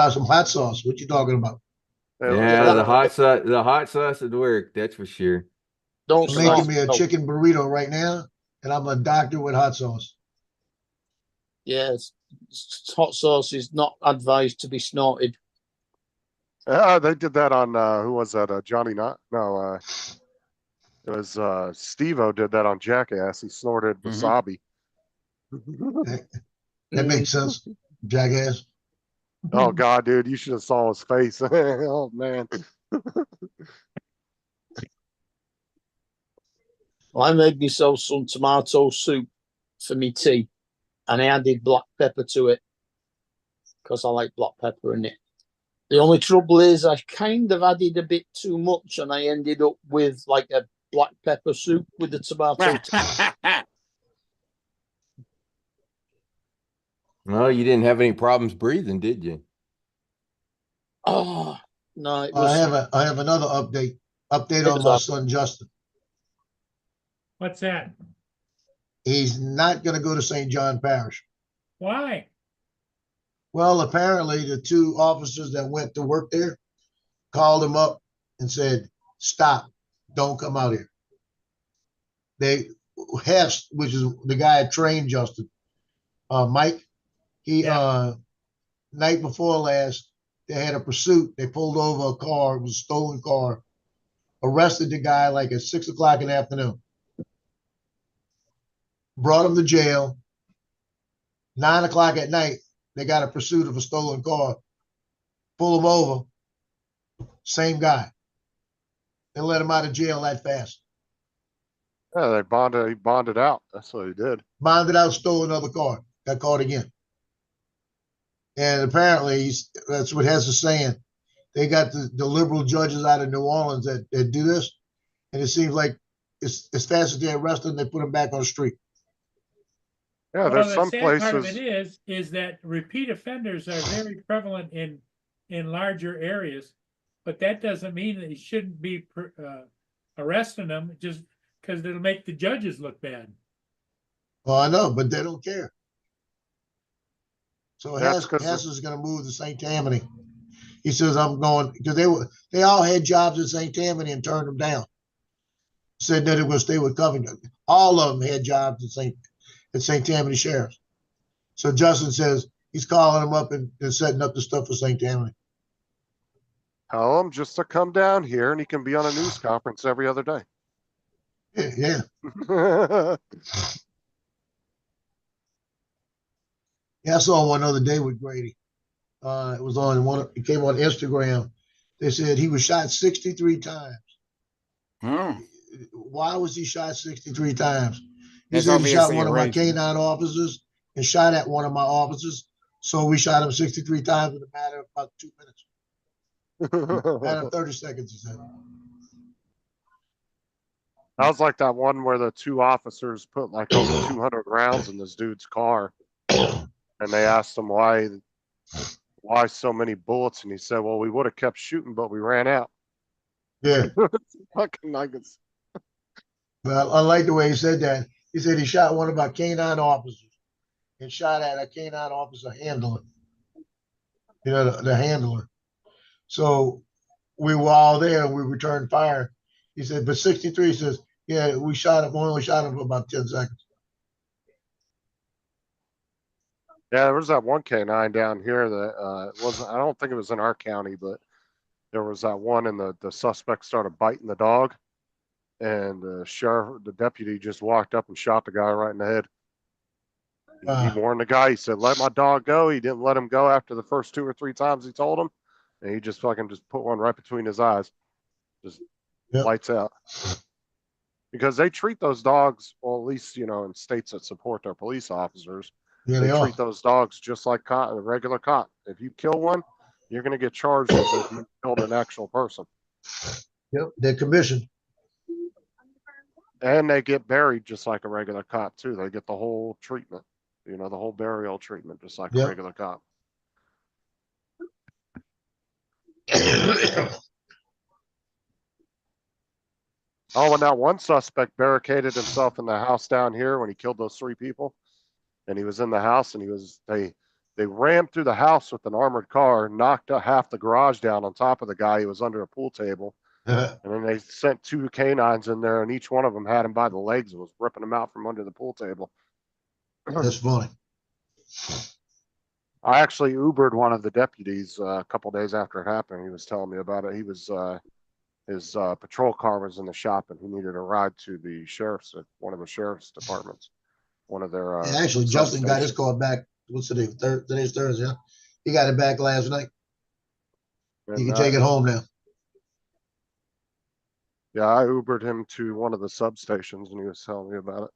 some hot sauce. What you talking about? Yeah, that- the hot sauce would work. That's for sure. don't I'm snort. making me a No. chicken burrito right now, and I'm a doctor with hot sauce. Yes, hot sauce is not advised to be snorted. Yeah, they did that on who was that? Johnny Not? No, it was Steve-O did that on Jackass. He snorted wasabi. That makes sense, jackass. Oh God, dude, you should have saw his face. Oh man. I made myself some tomato soup for me tea, and I added black pepper to it because I like black pepper in it. The only trouble is I kind of added a bit too much, and I ended up with like a black pepper soup with the tomato. Well, you didn't have any problems breathing, did you? Oh no, it I was. have another update. Update on Yes, my sir. son Justin. What's that? He's not gonna go to St. John Parish. Why? Well, apparently the 2 officers that went to work there called him up and said, "Stop! Don't come out here." They Hess, which is the guy that trained Justin, Mike. He Yeah. Night before last, they had a pursuit. They pulled over a car. It was a stolen car. Arrested the guy like at 6 o'clock in the afternoon. Brought him to jail. 9 o'clock at night, they got a pursuit of a stolen car. Pull him over. Same guy. They let him out of jail that fast. Yeah, he bonded out. That's what he did. Bonded out, stole another car. Got caught again. And apparently, that's what Hess is saying. They got the liberal judges out of New Orleans that do this. And it seems like as fast as they arrest them, they put them back on the street. Yeah, Well, there's the some sad part of places. it is that repeat offenders are very prevalent in larger areas, but that doesn't mean that you shouldn't be arresting them just because it'll make the judges look bad. Well, I know, but they don't care. So That's 'cause Hess is going to move to St. Tammany. He says, "I'm going," because they all had jobs at St. Tammany and turned them down. Said that it was stay with Covington. All of them had jobs at St. Tammany Sheriff's. So Justin says he's calling them up and setting up the stuff for St. Tammany. Tell him just to come down here and he can be on a news conference every other day. Yeah. Yeah, I saw one other day with Grady. It was it came on Instagram. They said he was shot 63 times. Why was he shot 63 times? He There's said he shot obviously one a of my reason. K9 officers and shot at one of my officers. So we shot him 63 times in a matter of about 2 minutes. Matter of 30 seconds, he said. That was like that one where the 2 officers put like over 200 rounds in this dude's car. And they asked him why so many bullets, and he said, "Well, we would have kept shooting, but we ran out." Yeah. Fucking nuggets. But I like the way he said that. He said he shot one of our K9 officers and shot at a K9 officer handler. You know, the handler. So we were all there and we returned fire. He said, but 63 says, yeah, we only shot him for about 10 seconds. Yeah, there was that one canine down here that, it wasn't, I don't think it was in our county, but there was that one and the suspect started biting the dog. And the sheriff, the deputy just walked up and shot the guy right in the head. He warned the guy, he said, let my dog go. He didn't let him go after the first 2 or 3 times he told him. And he just fucking just put one right between his eyes. Just Yep. lights out. Because they treat those dogs, well, at least, you know, in states that support their police officers, Yeah, they they are. treat those dogs just like a regular cop. If you kill one, you're going to get charged as if you killed an actual person. Yep, they're commissioned. And they get buried just like a regular cop, too. They get the whole treatment, you know, the whole burial treatment, just like a Yep. regular cop. Oh, and that one suspect barricaded himself in the house down here when he killed those 3 people. And he was in the house and they rammed through the house with an armored car, knocked half the garage down on top of the guy who was under a pool table. And then they sent 2 canines in there, and each one of them had him by the legs and was ripping him out from under the pool table. That's funny. I actually Ubered one of the deputies a couple days after it happened. He was telling me about it. He was his patrol car was in the shop, and he needed a ride to the sheriff's, one of the sheriff's departments, one of their. Yeah, actually, Justin got his car back. What's today? Today's Thursday. Huh? He got it back last night. He can take it home now. Yeah, I Ubered him to one of the substations, and he was telling me about it.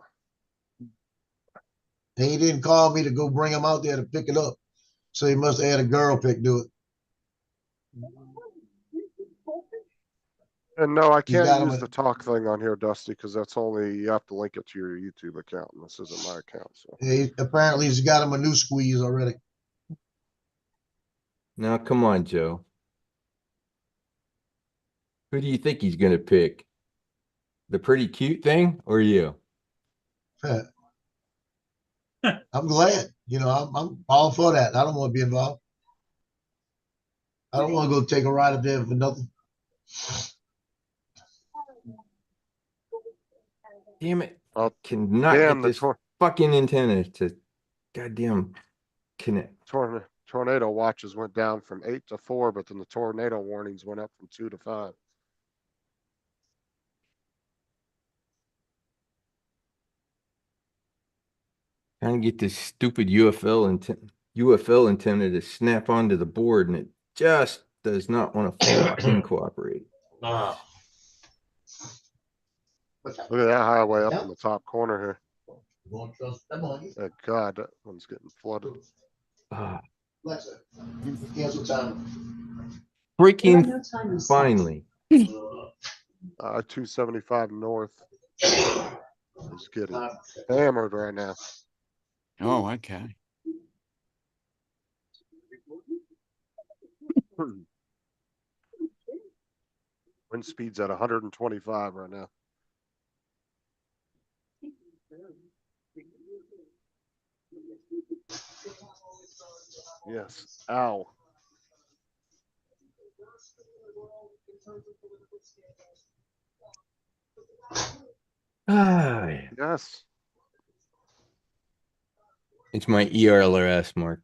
And he didn't call me to go bring him out there to pick it up. So he must have had a girl do it. And no, I got can't him use at- the talk thing on here, Dusty, because that's only, you have to link it to your YouTube account, and this isn't my account. So Yeah, apparently he's got him a new squeeze already. Now, come on, Joe. Who do you think he's going to pick? The pretty cute thing or you? I'm glad. You know, I'm all for that. I don't want to be involved. I don't want to go take a ride up there for nothing. Damn it. Oh, I cannot damn, get this fucking antenna to goddamn connect. tornado watches went down from 8 to 4, but then the tornado warnings went up from 2 to 5. Trying to get this stupid UFL antenna to snap onto the board, and it just does not want to fucking cooperate. Look at that highway up in the top corner here. Oh, God, that one's getting flooded. Alexa, cancel time. Freaking finally. 275 north is getting hammered right now. Oh, okay. Wind speed's at 125 right now. Yes. Ow. Ah, yeah. Yes. It's my ERLRS mark.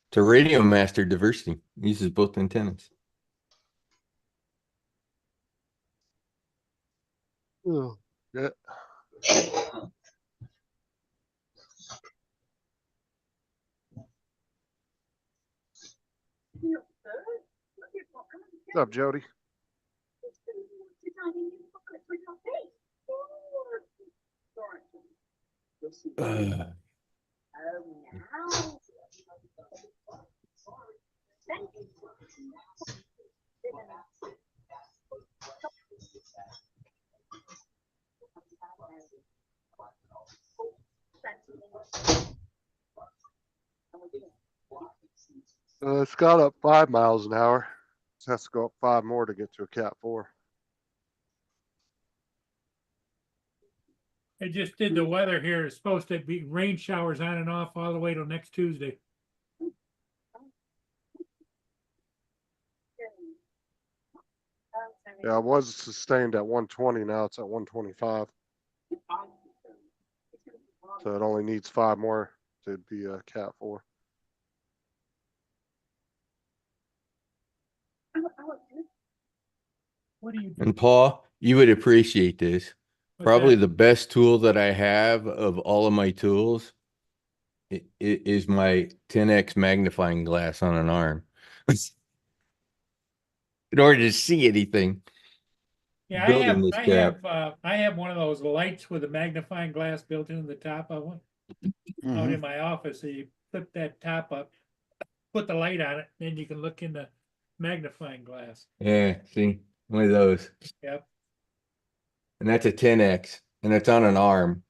It's a Radio Master Diversity. Uses both antennas. Oh, yeah. What's up, Jody? It's got up 5 miles an hour. It has to go up 5 more to get to a Cat 4. They just did the weather here. It's supposed to be rain showers on and off all the way till next Tuesday. Yeah, it was sustained at 120. Now it's at 125. So it only needs 5 more they'd be a Cat 4. What do you? And Paul, you would appreciate this. what's Probably that? the best tool that I have of all of my tools is my 10x magnifying glass on an arm. In order to see anything. Yeah, building this crap. I have one of those lights with a magnifying glass built into the top of one out in my office. So you flip that top up, put the light on it, then you can look in the magnifying glass. Yeah, see, one of those. Yep. And that's a 10x and it's on an arm,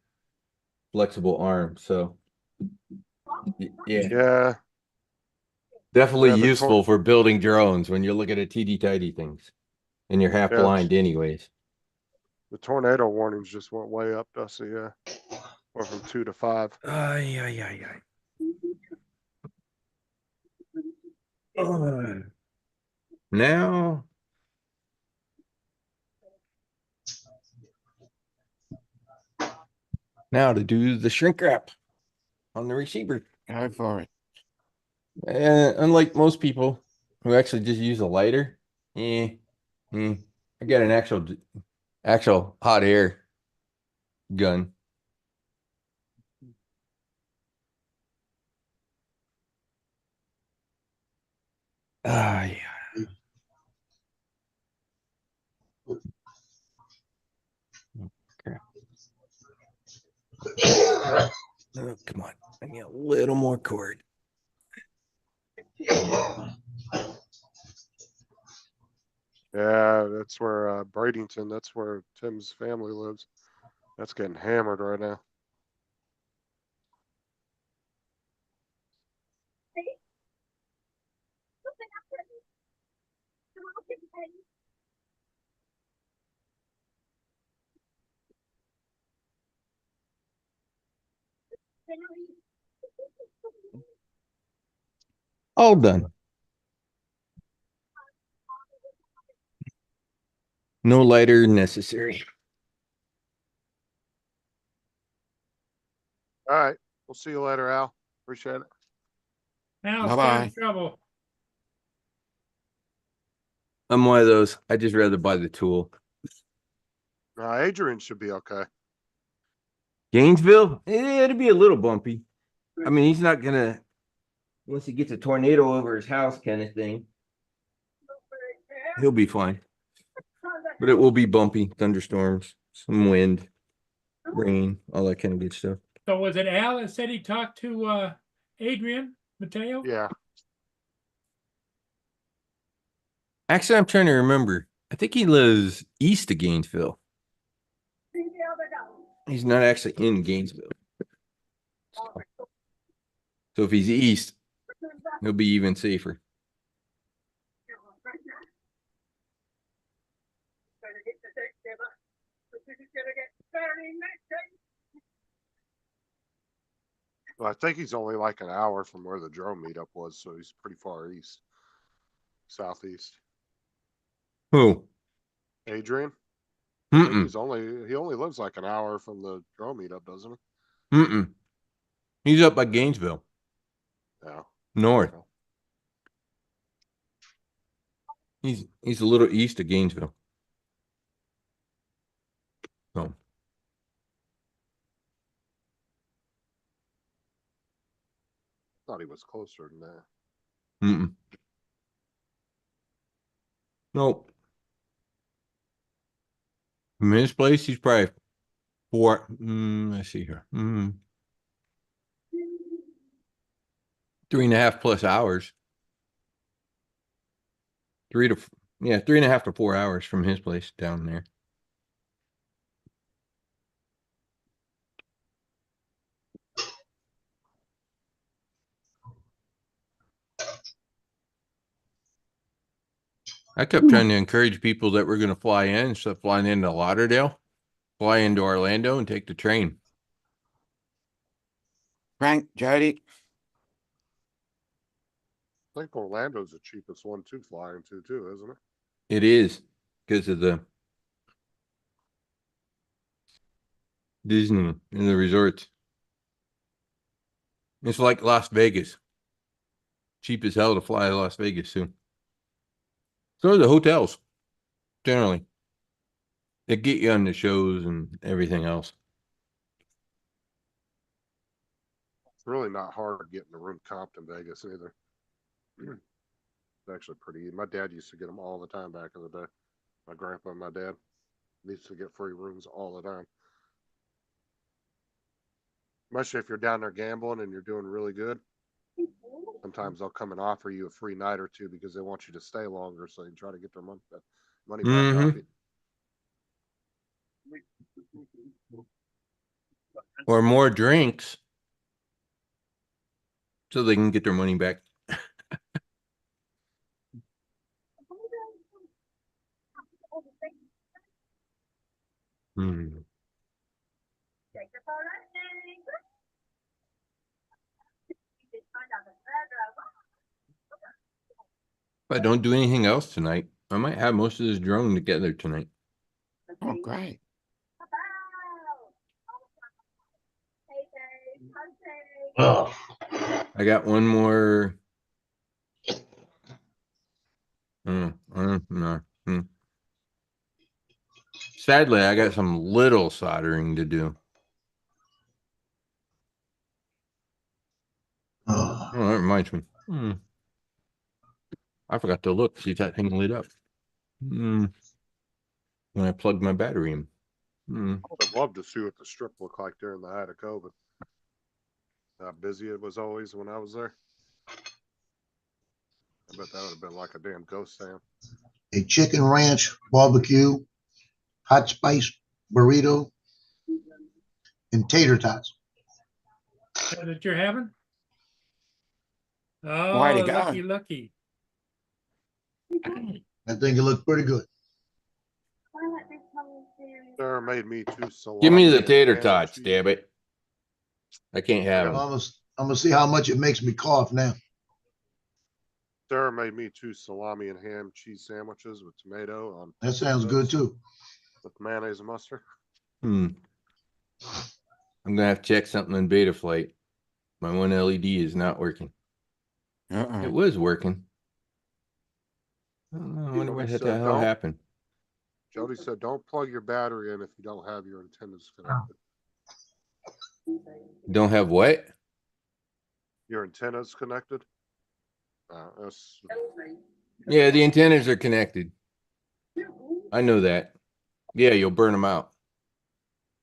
flexible arm. So yeah, Yeah, definitely Yeah, the tor- useful for building drones when you're looking at teeny tiny things and you're half Yeah. blind anyways. the tornado warnings just went way up, Dusty. Yeah, went from 2 to 5. Now to do the shrink wrap on the receiver. Go for it. Unlike most people who actually just use a lighter, I got an actual hot air gun. Yeah. Crap. Oh, come on. I need a little more cord. Yeah, that's where Bradenton, that's where Tim's family lives. That's getting hammered right now. All done. No lighter necessary. All right, we'll see you later, Al. Appreciate it. Now stay Bye-bye. in trouble. I'm one of those. I just rather buy the tool. Adrian should be okay. Gainesville? It'll be a little bumpy. I mean, he's not gonna once he gets a tornado over his house kind of thing. He'll be fine. But it will be bumpy, thunderstorms, some wind, rain, all that kind of good stuff. So was it Al that said he talked to Adrian Mateo? Yeah, Actually, I'm trying to remember. I think he lives east of Gainesville. He's not actually in Gainesville. So if he's east, he'll be even safer. well, I think he's only like an hour from where the drone meetup was, so he's pretty far east, southeast. Who? Adrian, I think Mm-mm. he only lives like an hour from the drone meetup, doesn't he? Mm-mm. He's up by Gainesville, Yeah. north. Okay. He's a little east of Gainesville. So Thought he was closer than that. mm-mm. Nope. From his place, he's probably let's see here. 3.5 plus hours. 3.5 to 4 hours from his place down there. I kept trying to encourage people that were going to fly in, instead of flying into Lauderdale, fly into Orlando and take the train. Frank, Jody, I think Orlando's the cheapest one to fly into too, isn't it? It is because of the Disney and the resorts. It's like Las Vegas. Cheap as hell to fly to Las Vegas soon. So are the hotels, generally. They get you on the shows and everything else. It's really not hard getting a room comped in Vegas either. It's actually pretty easy. My dad used to get them all the time back in the day. My grandpa and my dad used to get free rooms all the time. Especially if you're down there gambling and you're doing really good. Sometimes they'll come and offer you a free night or two because they want you to stay longer, so they try to get their money back off you. Or more drinks. So they can get their money back. Hmm. If I don't do anything else tonight, I might have most of this drone together tonight. Oh, great. Oh, I got one more. No. Sadly, I got some little soldering to do. oh. Oh, that reminds me. I forgot to look, see if that thing lit up. When I plugged my battery in. I would have loved to see what the strip looked like during the height of COVID. How busy it was always when I was there. I bet that would have been like a damn ghost town. A chicken ranch barbecue, hot spice burrito, and tater tots. That you're having? Way Oh, to go. lucky, lucky. I think it looked pretty good. Sarah made me two salami. Give me the and tater ham tots, cheese. damn it. I can't have I'm them. gonna see how much it makes me cough now. Sarah made me two salami and ham cheese sandwiches with tomato on That sounds good too. with mayonnaise and mustard. I'm gonna have to check something in Betaflight. My one LED is not working. It Uh-oh. was working. I don't know. I wonder what Nobody the said hell don't. happened. Jody said, don't plug your battery in if you don't have your antennas connected. Don't have what? Your antennas connected? That's Yeah, the antennas are connected. I know that. Yeah, you'll burn them out.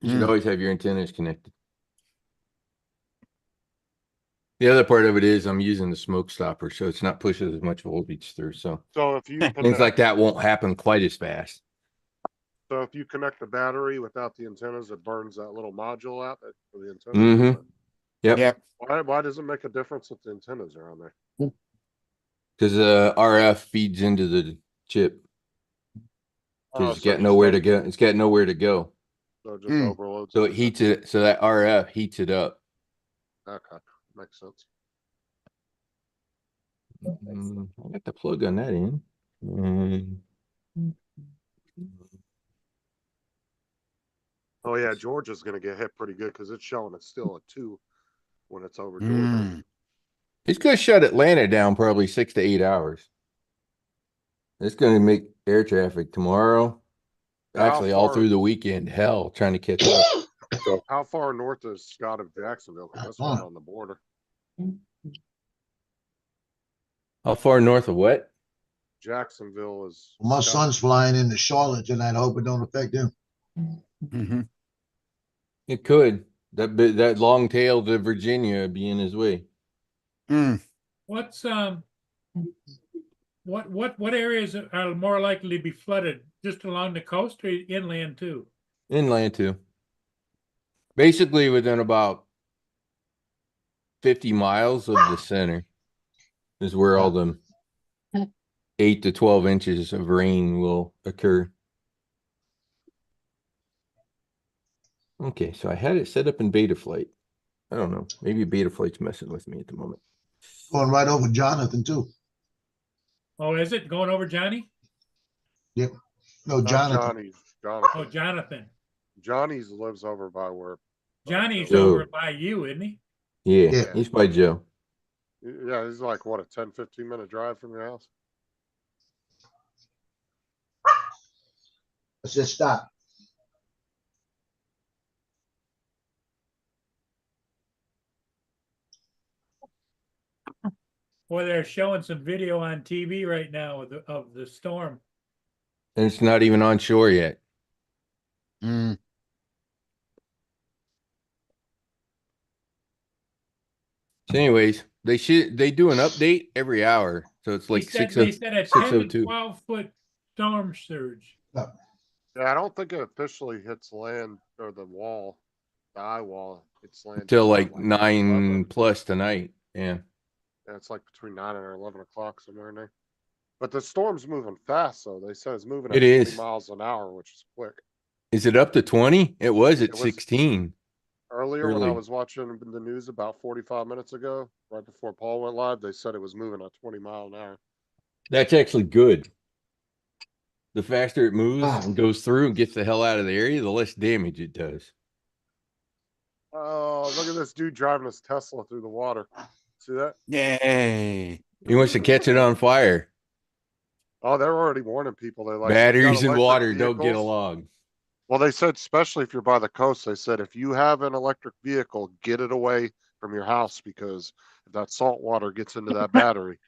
You should always have your antennas connected. The other part of it is I'm using the smoke stopper, so it's not pushing as much voltage through. So so if you things like that won't happen quite as fast. So if you connect the battery without the antennas, it burns that little module out for the antennas. Mm-hmm. Yep. Yep. Why does it make a difference if the antennas are on there? Because RF feeds into the chip. Because it's so got you nowhere to still- go. It's got nowhere to go. So it just overloads. So the it heats it. So that RF heats it up. Okay, makes sense. I got the plug on that in. Oh yeah, Georgia's gonna get hit pretty good because it's showing it's still a 2 when it's over Georgia. It's going to shut Atlanta down probably 6 to 8 hours. It's going to make air traffic tomorrow. How Actually, all far- through the weekend. Hell, trying to catch up. How far north is Scott of Jacksonville? 'Cause that's right on the border. How far north of what? Jacksonville is. My Scott- son's flying into Charlotte tonight. I hope it don't affect him. Mm-hmm. It could. That long tail to Virginia would be in his way. What's what areas are more likely to be flooded? Just along the coast or inland too? Inland too. Basically within about 50 miles of the center is where all the 8 to 12 inches of rain will occur. Okay, so I had it set up in Betaflight. I don't know. Maybe Betaflight's messing with me at the moment. Going right over Jonathan too. Oh, is it going over Johnny? No, Not Jonathan. Jonathan. Oh, Jonathan. Johnny's lives over by where. Johnny's So- over by you, isn't he? Yeah, Yeah. he's by Joe. Yeah, he's like, what, a 10, 15-minute drive from your house? I said, stop. Boy, they're showing some video on TV right now of the storm. And it's not even on shore yet. Mm. So anyways, they do an update every hour. So it's like They said a 10 to 602. 12 foot storm surge. Yeah, I don't think it officially hits land or the wall, the eye wall. It's land Till till like 11. 9 plus tonight. Yeah. Yeah, it's like between 9 and 11 o'clock somewhere in there. But the storm's moving fast, so they said it's moving at It 20 is. miles an hour, which is quick. Is it up to 20? It was at It was- 16. Earlier, when I Early. was watching the news about 45 minutes ago, right before Paul went live, they said it was moving at 20 miles an hour. That's actually good. The faster it moves Ah. and goes through and gets the hell out of the area, the less damage it does. Oh, look at this dude driving his Tesla through the water. See that? Yay. He wants to catch it on fire. Oh, they're already warning people. They're like, if you got Batteries and electric water don't get vehicles- along. Well, they said, especially if you're by the coast, they said if you have an electric vehicle, get it away from your house because if that salt water gets into that battery,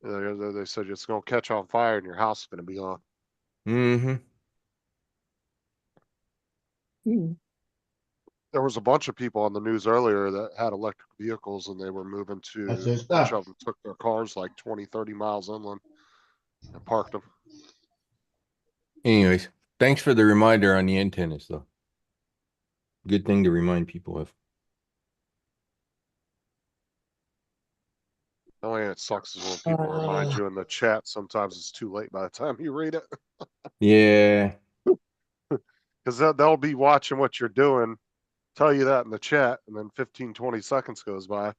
they said it's going to catch on fire and your house is going to be on. Mm-hmm. There was a bunch of people on the news earlier that had electric vehicles and they were moving to, I said, a bunch stop. of them took their cars like 20, 30 miles inland and parked them. Anyways, thanks for the reminder on the antennas, though. Good thing to remind people of. The only thing that sucks is when people remind you in the chat. Sometimes it's too late by the time you read it. Yeah. Because they'll be watching what you're doing, tell you that in the chat, and then 15, 20 seconds goes by.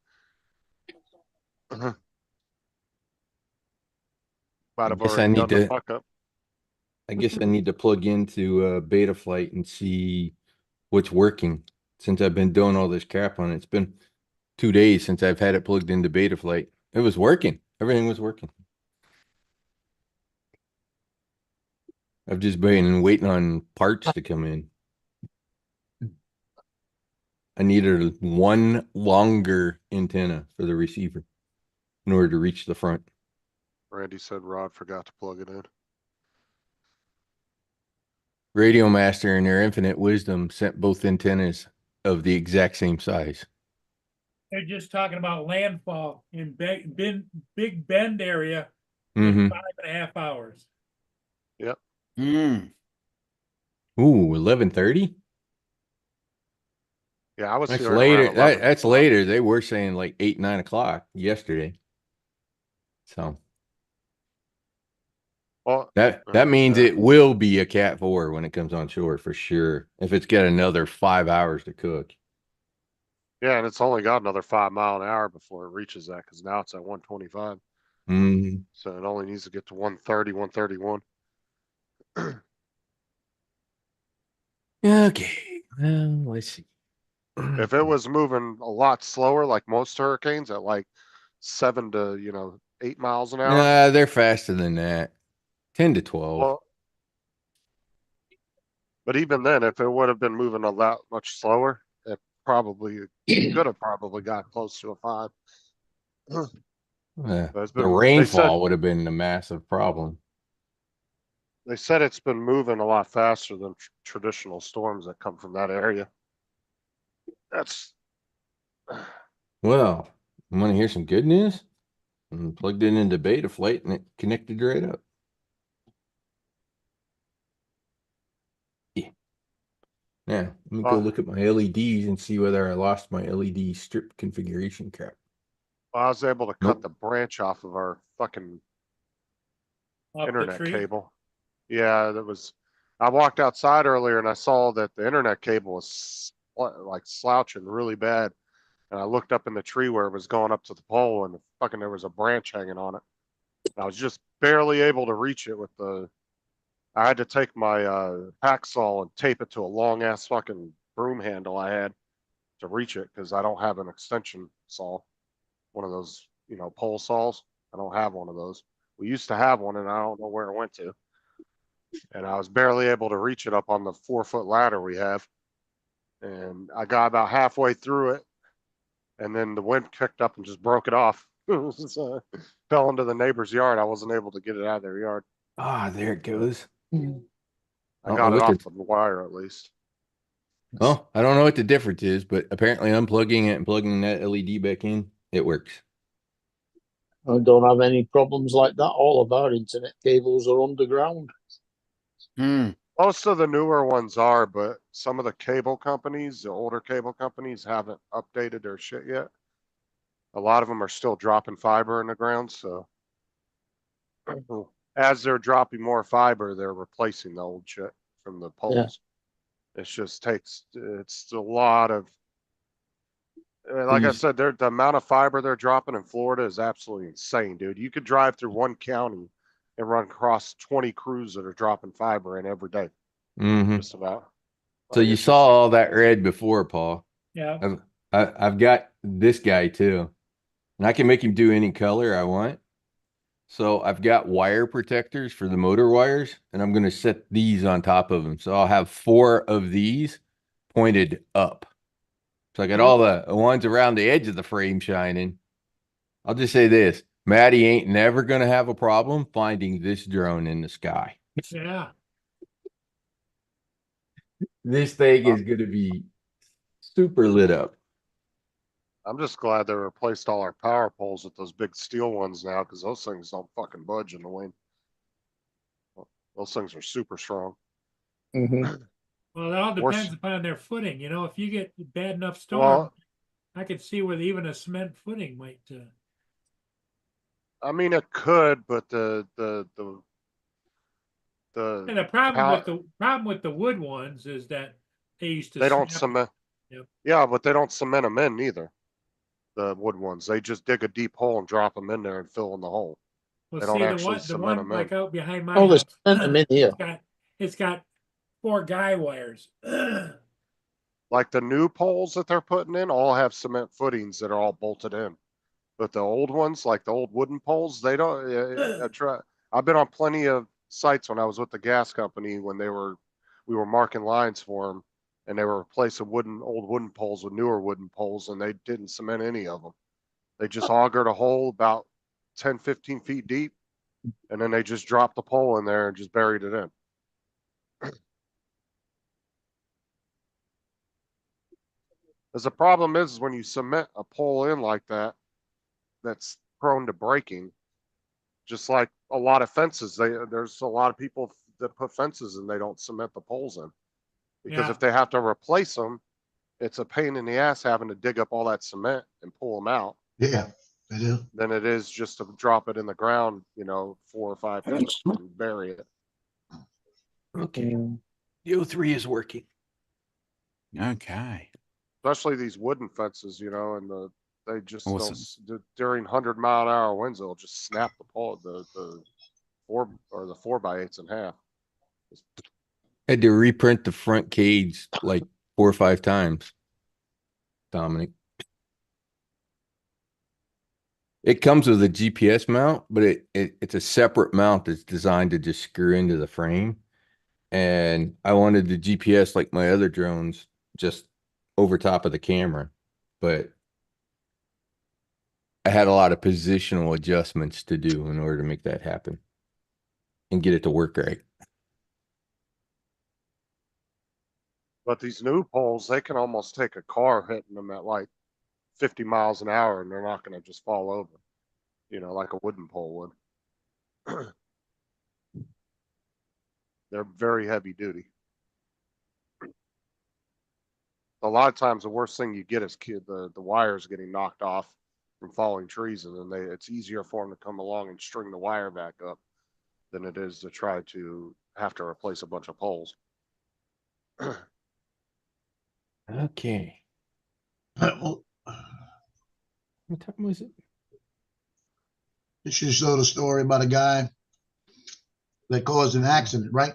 Might have guess already I need done the to- fuck up. I guess I need to plug into Betaflight and see what's working since I've been doing all this crap on it. It's been 2 days since I've had it plugged into Betaflight. It was working. Everything was working. I've just been waiting on parts to come in. I needed one longer antenna for the receiver in order to reach the front. Randy said Rod forgot to plug it in. Radio Master, in their infinite wisdom, sent both antennas of the exact same size. They're just talking about landfall in Big Bend area Mm-hmm. in 5.5 hours. Mm. Ooh, 11:30? Yeah, I was That's hearing later. around 11 That's o'clock. later. They were saying like 8, 9 o'clock yesterday. So Well, that means yeah. it will be a Cat 4 when it comes on shore for sure. If it's got another 5 hours to cook. Yeah, and it's only got another 5 mile an hour before it reaches that because now it's at 125. Mm. So it only needs to get to 130, 131. Okay. Well, let's see. If it was moving a lot slower, like most hurricanes, at like 7 to 8 miles an hour. Nah, they're faster than that. 10 to 12. Well, but even then, if it would have been moving a lot much slower, it probably could have probably got close to a 5. The But it's been- rainfall would have been a massive problem. They said it's been moving a lot faster than traditional storms that come from that area. That's Well, you want to hear some good news? Plugged it into Betaflight and it connected right up. Yeah. Now, let me go look at my LEDs and see whether I lost my LED strip configuration crap. I was able to cut Nope. the branch off of our fucking Off the internet tree. cable. Yeah, I walked outside earlier and I saw that the internet cable was like slouching really bad. And I looked up in the tree where it was going up to the pole and there was a branch hanging on it. I was just barely able to reach it I had to take my hacksaw and tape it to a long ass fucking broom handle I had to reach it because I don't have an extension saw, one of those, you know, pole saws. I don't have one of those. We used to have one and I don't know where it went to. And I was barely able to reach it up on the 4-foot ladder we have. And I got about halfway through it. And then the wind kicked up and just broke it off. So, fell into the neighbor's yard. I wasn't able to get it out of their yard. Ah, there it goes. I don't got know it what off the- the wire at least. Oh, I don't know what the difference is, but apparently unplugging it and plugging that LED back in, it works. I don't have any problems like that. All of our internet cables are underground. Hmm. Most of the newer ones are, but some of the cable companies, the older cable companies, haven't updated their shit yet. A lot of them are still dropping fiber in the ground, so as they're dropping more fiber, they're replacing the old shit from the poles. It just takes, it's a lot of, like I These- said, the amount of fiber they're dropping in Florida is absolutely insane, dude. You could drive through one county and run across 20 crews that are dropping fiber in every day, Mhm. just about. So Like, you it's saw just- all that red before, Paul. Yeah, I've got this guy too, and I can make him do any color I want. So I've got wire protectors for the motor wires, and I'm going to set these on top of them. So I'll have 4 of these pointed up. So I got all the ones around the edge of the frame shining. I'll just say this, Maddie ain't never going to have a problem finding this drone in the sky. yeah. This thing is going to be super lit up. I'm just glad they replaced all our power poles with those big steel ones now, because those things don't fucking budge in the wind. Those things are super strong. Mhm. Well, it all Worse- depends upon their footing, you know, if you get bad enough storm, Well, I could see where even a cement footing might, I mean, it could, but and the the problem How- with the problem with the wood ones is that they used to they don't snap- cement. Yep. Yeah, but they don't cement them in either. The wood ones, they just dig a deep hole and drop them in there and fill in the hole. Well, they don't see, actually the cement one 'em in. like out behind my Oh, they house, sent them in here. it's got 4 guy wires. Like the new poles that they're putting in all have cement footings that are all bolted in. But the old ones, like the old wooden poles, they don't. I've been on plenty of sites when I was with the gas company when we were marking lines for them, and they were replacing old wooden poles with newer wooden poles, and they didn't cement any of them. They just augured a hole about 10, 15 feet deep, and then they just dropped the pole in there and just buried it in. Because the problem is when you cement a pole in like that, that's prone to breaking. Just like a lot of fences, there's a lot of people that put fences and they don't cement the poles in. Because Yeah. if they have to replace them, it's a pain in the ass having to dig up all that cement and pull them out Yeah, they do. than it is just to drop it in the ground, 4 or 5 feet and bury it. Okay. The O3 is working. Okay. Especially these wooden fences, and they just Awesome. during 100-mile-an-hour winds, they'll just snap the pole, the 4x8s in half. Had to reprint the front cage like 4 or 5 times. Dominic. It comes with a GPS mount, but it's a separate mount that's designed to just screw into the frame. And I wanted the GPS like my other drones, just over top of the camera. But I had a lot of positional adjustments to do in order to make that happen and get it to work right. But these new poles, they can almost take a car hitting them at like 50 miles an hour and they're not going to just fall over, like a wooden pole would. They're very heavy duty. A lot of times the worst thing you get is the wires getting knocked off from falling trees, and then it's easier for them to come along and string the wire back up than it is to try to have to replace a bunch of poles. Okay. Well, What time was it? this just showed a story about a guy that caused an accident, right?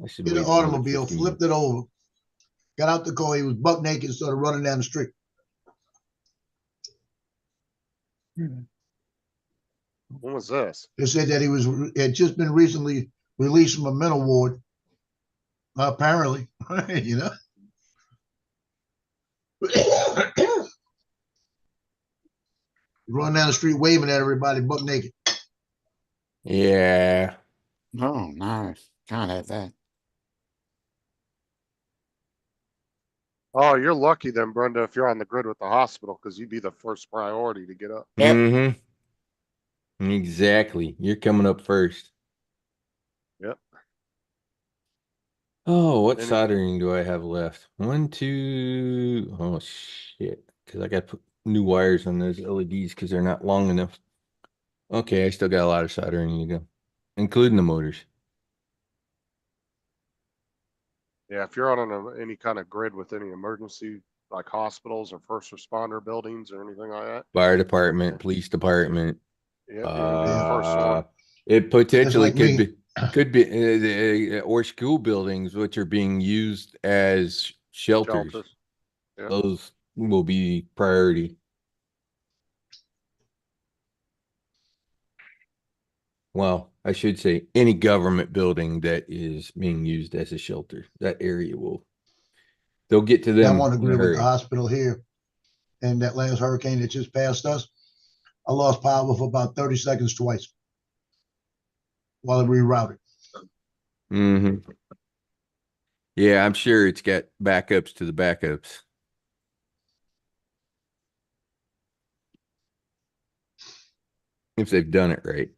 I should Hit wait an another automobile, 15 flipped it over, Got out the car, he was buck naked, and started running down the street. When was this? They said that he had just been recently released from a mental ward. Apparently, you know. Running down the street waving at everybody, buck naked. Yeah. Oh, no. Can't have that. Oh, you're lucky then, Brenda, if you're on the grid with the hospital, because you'd be the first priority to get up. Yep. Mm-hmm. Exactly. You're coming up first. Yep. Oh, what Any- soldering do I have left? 1, 2. Oh, shit. Because I got to put new wires on those LEDs because they're not long enough. Okay, I still got a lot of soldering to go, including the motors. Yeah, if you're on any kind of grid with any emergency, like hospitals or first responder buildings or anything like that, Fire department, police department. yeah, you're gonna be the first one. It potentially like me. could be or school buildings which are being used as shelters. Shelters. Yeah. Those will be priority. Well, I should say any government building that is being used as a shelter, that area will, they'll get to them I'm on the in a grid with hurry. the hospital here. And that last hurricane that just passed us, I lost power for about 30 seconds twice while it rerouted. Mm-hmm. Yeah, I'm sure it's got backups to the backups. If they've done it right.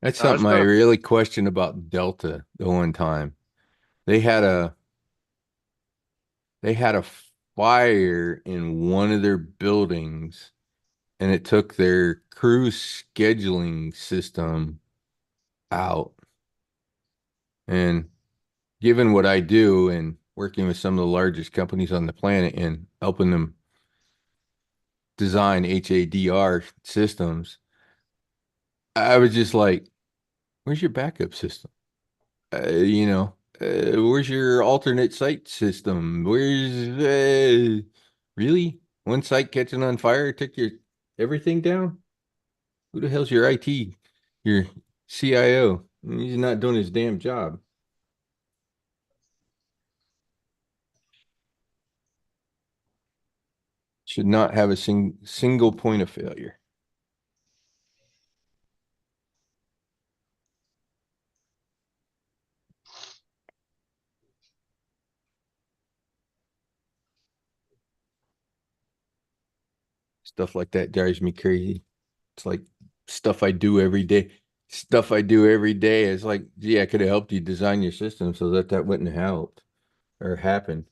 That's There's something I been a- really questioned about Delta the one time. They had a fire in one of their buildings and it took their crew scheduling system out. And given what I do and working with some of the largest companies on the planet and helping them design HADR systems, I was just like, where's your backup system? Where's your alternate site system? Really? One site catching on fire took your everything down? Who the hell's your IT? Your CIO? He's not doing his damn job. Should not have a single point of failure. Stuff like that drives me crazy. It's like stuff I do every day. Stuff I do every day is like, gee, I could have helped you design your system so that wouldn't have helped or happened.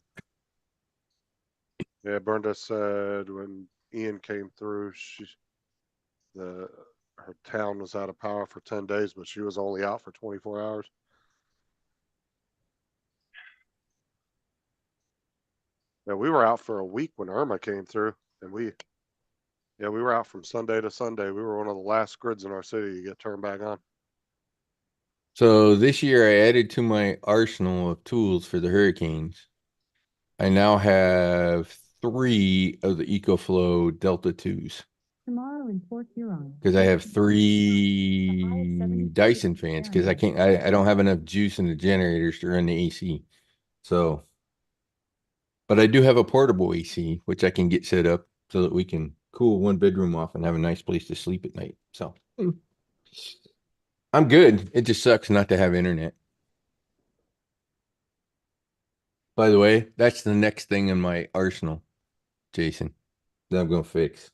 Yeah, Brenda said when Ian came through, her town was out of power for 10 days, but she was only out for 24 hours. Yeah, we were out for a week when Irma came through, and we were out from Sunday to Sunday. We were one of the last grids in our city to get turned back on. So this year I added to my arsenal of tools for the hurricanes. I now have 3 of the EcoFlow Delta 2s. Tomorrow in Port Huron. Because I have 3 Dyson fans because I don't have enough juice in the generators to run the AC. So, but I do have a portable AC, which I can get set up so that we can cool one bedroom off and have a nice place to sleep at night. So I'm good. It just sucks not to have internet. By the way, that's the next thing in my arsenal, Jason, that I'm going to fix.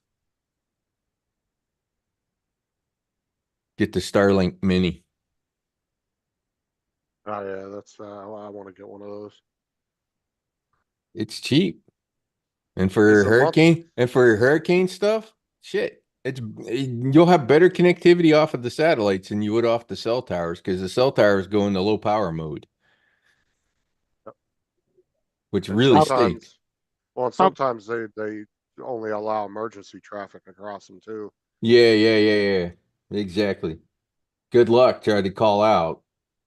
Get the Starlink Mini. Oh yeah, that's I want to get one of those. It's cheap. And for It's a month. hurricane stuff, shit. You'll have better connectivity off of the satellites than you would off the cell towers because the cell towers go into low power mode. Which And really sometimes- stinks. Well, and sometimes they only allow emergency traffic across them too. Yeah. Exactly. Good luck trying to call out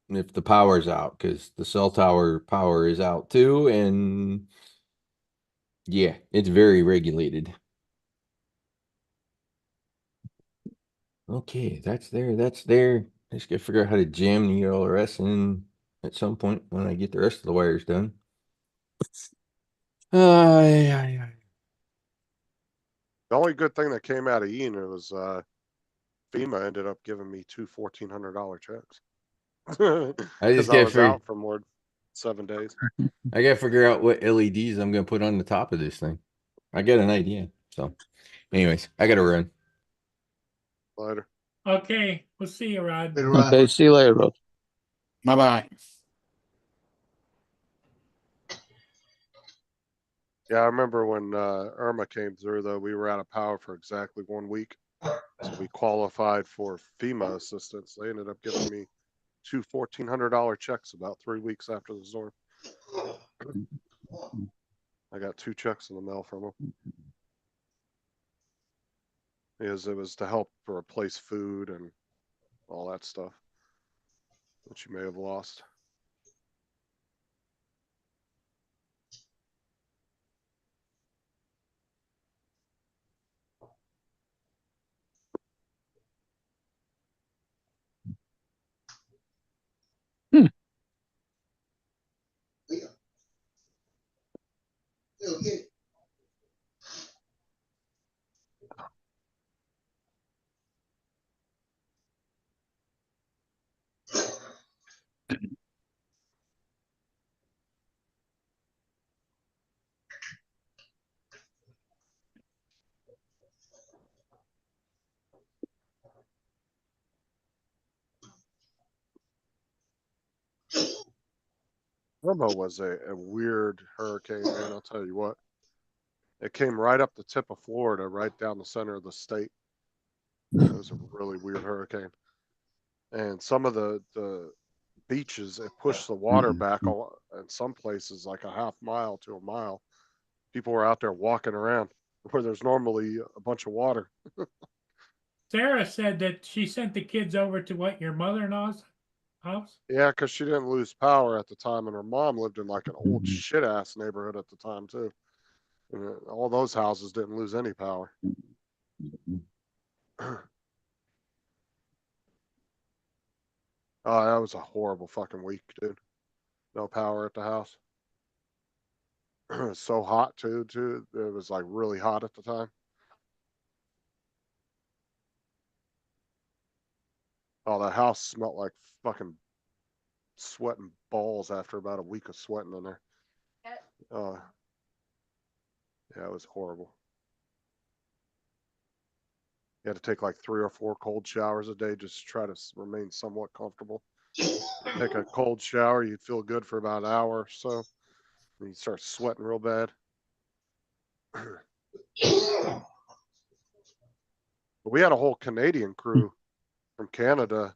if the power's out, because the cell tower power is out too, and yeah, it's very regulated. Okay, that's there. I just gotta figure out how to jam the LRS in at some point when I get the rest of the wires done. Yeah. The only good thing that came out of Ian was FEMA ended up giving me two $1,400 checks. I Because just I gotta was figure, out for more than 7 days. I gotta figure out what LEDs I'm gonna put on the top of this thing. I got an idea. So, anyways, I gotta run. Later. Okay, we'll see you, Rod. Later, Rod. Okay, see you later, Rod. Bye bye. Yeah, I remember when Irma came through, though, we were out of power for exactly 1 week. So we qualified for FEMA assistance. They ended up giving me two $1,400 checks about 3 weeks after the storm. I got 2 checks in the mail from them. Because it was to help replace food and all that stuff that you may have lost. Okay. Irma was a weird hurricane, man. I'll tell you what. It came right up the tip of Florida, right down the center of the state. It was a really weird hurricane. And some of the beaches, it pushed the water back in some places like a half mile to a mile. People were out there walking around where there's normally a bunch of water. Sarah said that she sent the kids over to what, your mother-in-law's house? Yeah, because she didn't lose power at the time, and her mom lived in like an old shit ass neighborhood at the time too. And all those houses didn't lose any power. Oh, that was a horrible fucking week, dude. No power at the house. It was so hot too. It was like really hot at the time. Oh, the house smelled like fucking sweating balls after about a week of sweating in there. Uh, yeah, it was horrible. You had to take like 3 or 4 cold showers a day just to try to remain somewhat comfortable. Take a cold shower, you'd feel good for about an hour or so. And you start sweating real bad. But we had a whole Canadian crew from Canada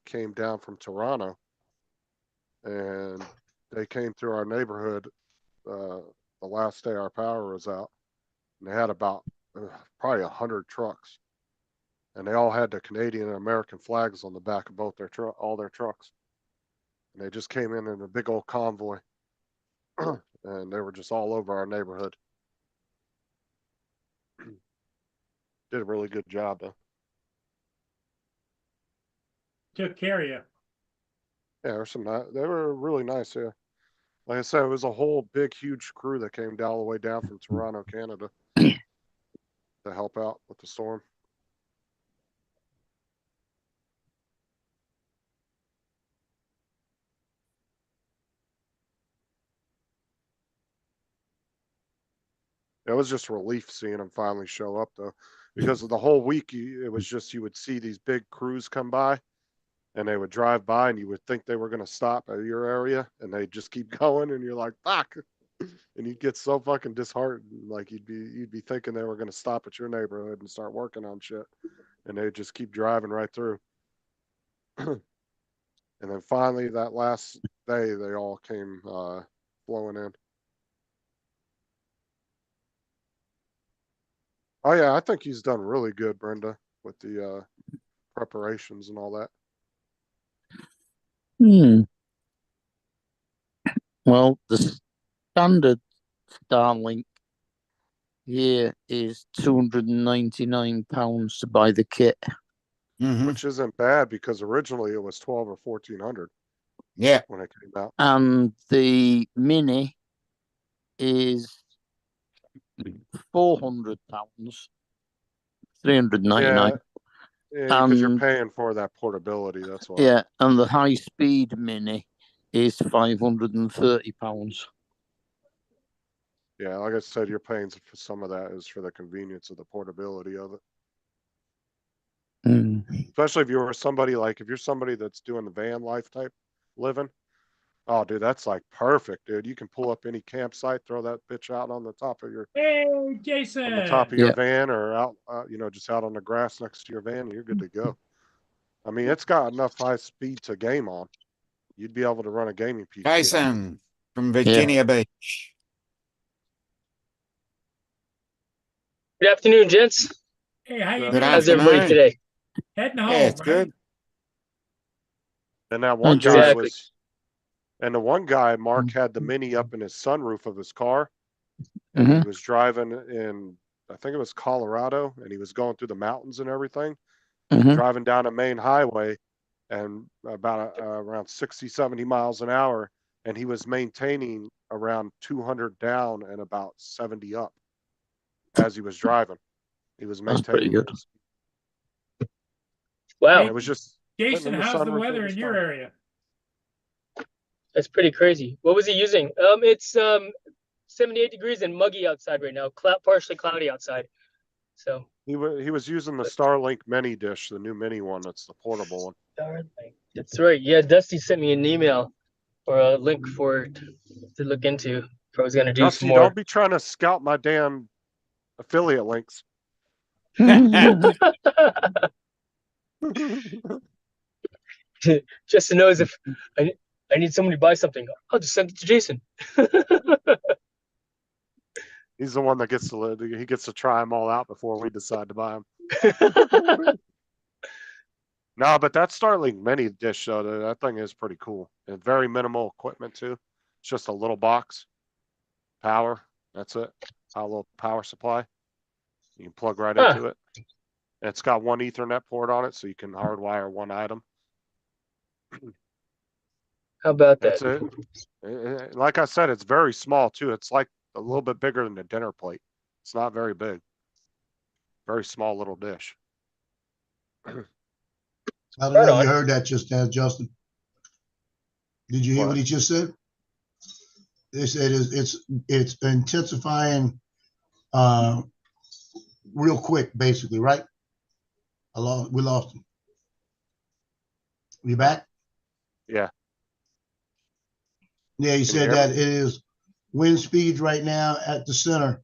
came down from Toronto, and they came through our neighborhood the last day our power was out, and they had about probably 100 trucks, and they all had the Canadian and American flags on the back of both all their trucks, and they just came in a big old convoy, and they were just all over our neighborhood. Did a really good job though. Took care of you. Yeah, they were really nice. Yeah, like I said, it was a whole big, huge crew that came down all the way down from Toronto, Canada, to help out with the storm. It was just relief seeing them finally show up though, because of the whole week, it was just you would see these big crews come by, and they would drive by, and you would think they were going to stop at your area, and they just keep going, and you're like, fuck. And you'd get so fucking disheartened, like you'd be thinking they were going to stop at your neighborhood and start working on shit, and they'd just keep driving right through. And then finally, that last day, they all came flowing in. Oh yeah, I think he's done really good, Brenda, with the preparations and all that. Well, the standard Starlink here is £299 to buy the kit. Mhm. Which isn't bad because originally it was 12 or 1400 Yeah. when it came out. And the mini is £400, £399. Yeah, because you're And paying for that portability. That's why. yeah, and the high speed mini is £530. Yeah, like I said, you're paying for some of that is for the convenience of the portability of it. Especially if you're somebody like if you're somebody that's doing the van life type living. Oh, dude, that's like perfect, dude. You can pull up any campsite, throw that bitch out on the top of your Hey, Jason. on the top of your van or out, just out on the grass next to your van, and you're good to go. I mean, it's got enough high speed to game on. You'd be able to run a gaming PC. Jason from Virginia Beach. Good afternoon, gents. Hey, how you Good doing? How's everybody afternoon. today? Heading home, Yeah, it's right? good. And that one guy Exactly. was, and the one guy, Mark, had the mini up in his sunroof of his car, and he was driving in, I think it was Colorado, and he was going through the mountains and everything, driving down a main highway, and about around 60, 70 miles an hour, and he was maintaining around 200 down and about 70 up as he was driving. He was That's pretty maintaining good. those. Wow, And it was just sitting Jason, in the how's the sunroof of weather his in your car. area? that's pretty crazy. What was he using? It's 78 degrees and muggy outside right now. Partially cloudy outside. So He was using the Starlink mini dish, the new mini one. That's the portable one. that's right. Yeah, Dusty sent me an email or a link for it to look into if I was gonna do Dusty, some more. don't be trying to scout my damn affiliate links. Just knows if I need someone to buy something, I'll just send it to Jason. He's the one that gets to try them all out before we decide to buy them. No, but that Starlink mini dish though, that thing is pretty cool. And very minimal equipment too. It's just a little box, power. That's it. A little power supply. You can plug right into it. And it's got one Ethernet port on it, so you can hardwire one item. How about That's that? it. Like I said, it's very small too. It's like a little bit bigger than a dinner plate. It's not very big. Very small little dish. I don't Right know if on. you heard that just now, Justin. Did you hear what he just said? They said it's intensifying real quick, basically, right? We lost him. You back? Yeah. Yeah, he Can you said hear that me? it is wind speeds right now at the center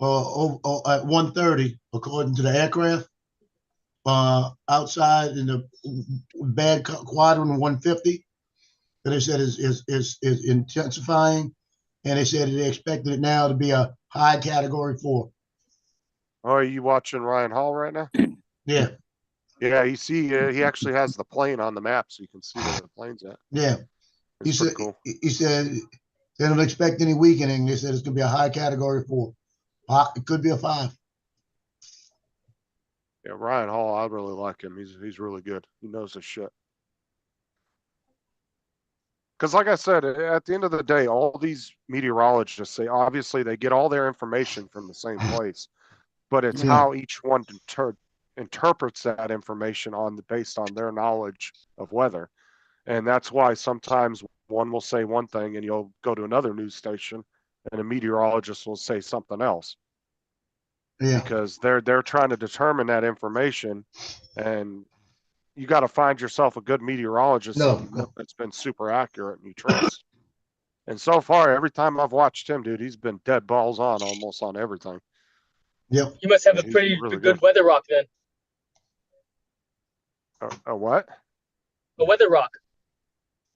at 130, according to the aircraft. Outside in the bad quadrant 150, that they said is intensifying, and they said they expected it now to be a high category 4. Oh, are you watching Ryan Hall right now? Yeah, Yeah, you see, he actually has the plane on the map, so you can see where the plane's at. yeah. It's pretty cool. He said they don't expect any weakening. They said it's going to be a high category 4. It could be a 5. Yeah, Ryan Hall, I really like him. He's really good. He knows his shit. Because like I said, at the end of the day, all these meteorologists say obviously they get all their information from the same place, but it's how each one interprets that information based on their knowledge of weather. And that's why sometimes one will say one thing and you'll go to another news station and a meteorologist will say something else. Yeah. Because they're trying to determine that information, and you got to find yourself a good meteorologist that's been super accurate and you trust. And so far, every time I've watched him, dude, he's been dead balls on almost on everything. Yep. You must have a He's pretty really good weather rock then. A what? A weather rock.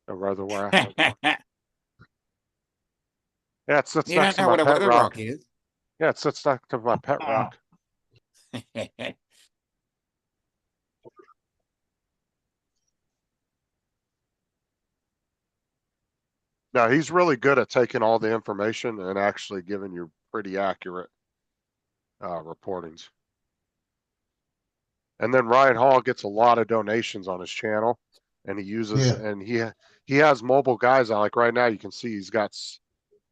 A weather rock. Yeah, it sits You next don't to know my what a pet weather rock. rock is? Yeah, it sits next to my pet rock. Now he's really good at taking all the information and actually giving you pretty accurate reportings. And then Ryan Hall gets a lot of donations on his channel, and he uses Yeah. and he has mobile guys out. Like right now, you can see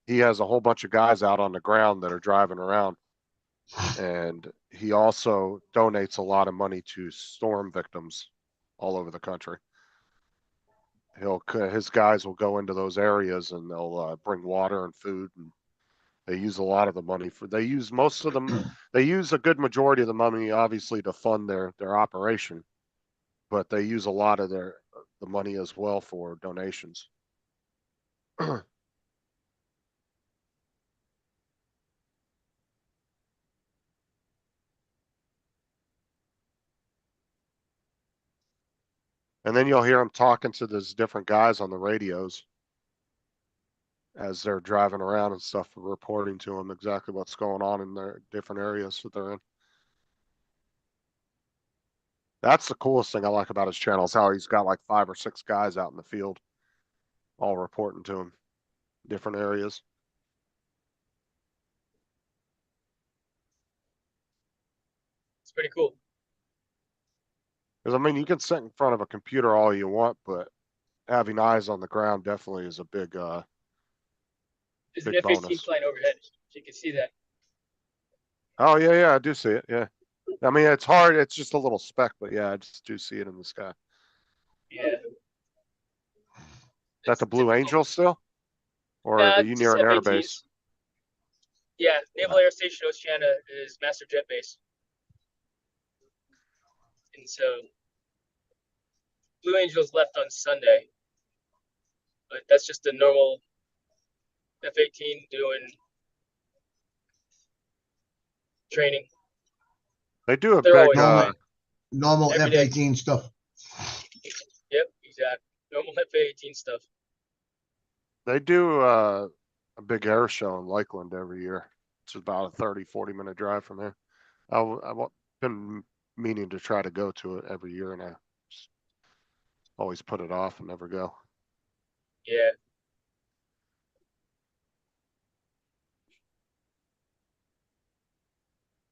he has a whole bunch of guys out on the ground that are driving around, and he also donates a lot of money to storm victims all over the country. His guys will go into those areas and they'll bring water and food, and they use a lot of the money they use most of them. They use a good majority of the money, obviously, to fund their operation, but they use a lot of the money as well for donations. And then you'll hear him talking to those different guys on the radios as they're driving around and stuff, reporting to them exactly what's going on in their different areas that they're in. That's the coolest thing I like about his channel, is how he's got like 5 or 6 guys out in the field, all reporting to him, different areas. It's pretty cool. Because, I mean, you can sit in front of a computer all you want, but having eyes on the ground definitely is a big, There's an big F-18 bonus. flying overhead. You can see that. Oh, yeah, I do see it, yeah. I mean, it's hard, it's just a little speck, but yeah, I just do see it in the sky. Yeah. That the Blue typical. Angel still? Or are you Just near an air F-18s. base? Yeah, Naval Air Station Oceana is master jet base. And so Blue Angels left on Sunday, but that's just a normal F-18 doing training. They do a They're big, always flying. Normal Every day. F-18 stuff. Yep, exactly. Normal F-18 stuff. they do a big air show in Lakeland every year. It's about a 30-40 minute drive from here. I've been meaning to try to go to it every year, and I just always put it off and never go. Yeah.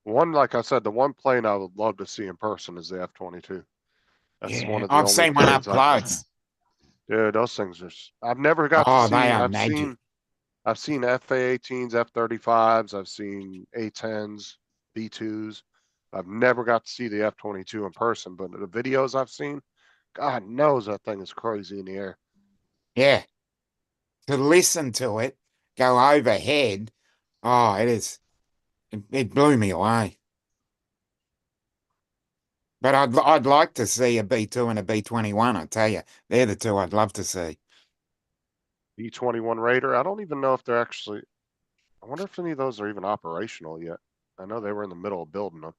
One, like I said, the one plane I would love to see in person is the F-22. That's one Yeah, of the I've only seen one up planes I've, close. dude, those things are, I've never got to Oh, see, they are magic. I've seen FA-18s, F-35s, I've seen A-10s, B-2s. I've never got to see the F-22 in person, but the videos I've seen, God knows that thing is crazy in the air. Yeah. To listen to it go overhead, oh, it is. It blew me away. But I'd like to see a B-2 and a B-21, I tell you. They're the two I'd love to see. B-21 Raider, I don't even know if they're actually, I wonder if any of those are even operational yet. I know they were in the middle of building them.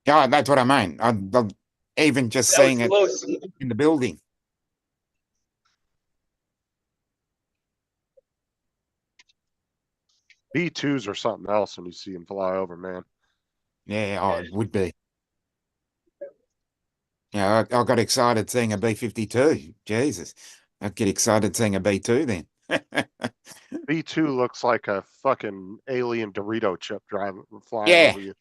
Yeah, that's what I mean. I'm even just That was seeing it close. in the building. B-2s are something else when you see them fly over, man. Yeah, oh, it would be. Yeah, I got excited seeing a B-52. Jesus. I'd get excited seeing a B-2 then. B-2 looks like a fucking alien Dorito chip flying Yeah. over you.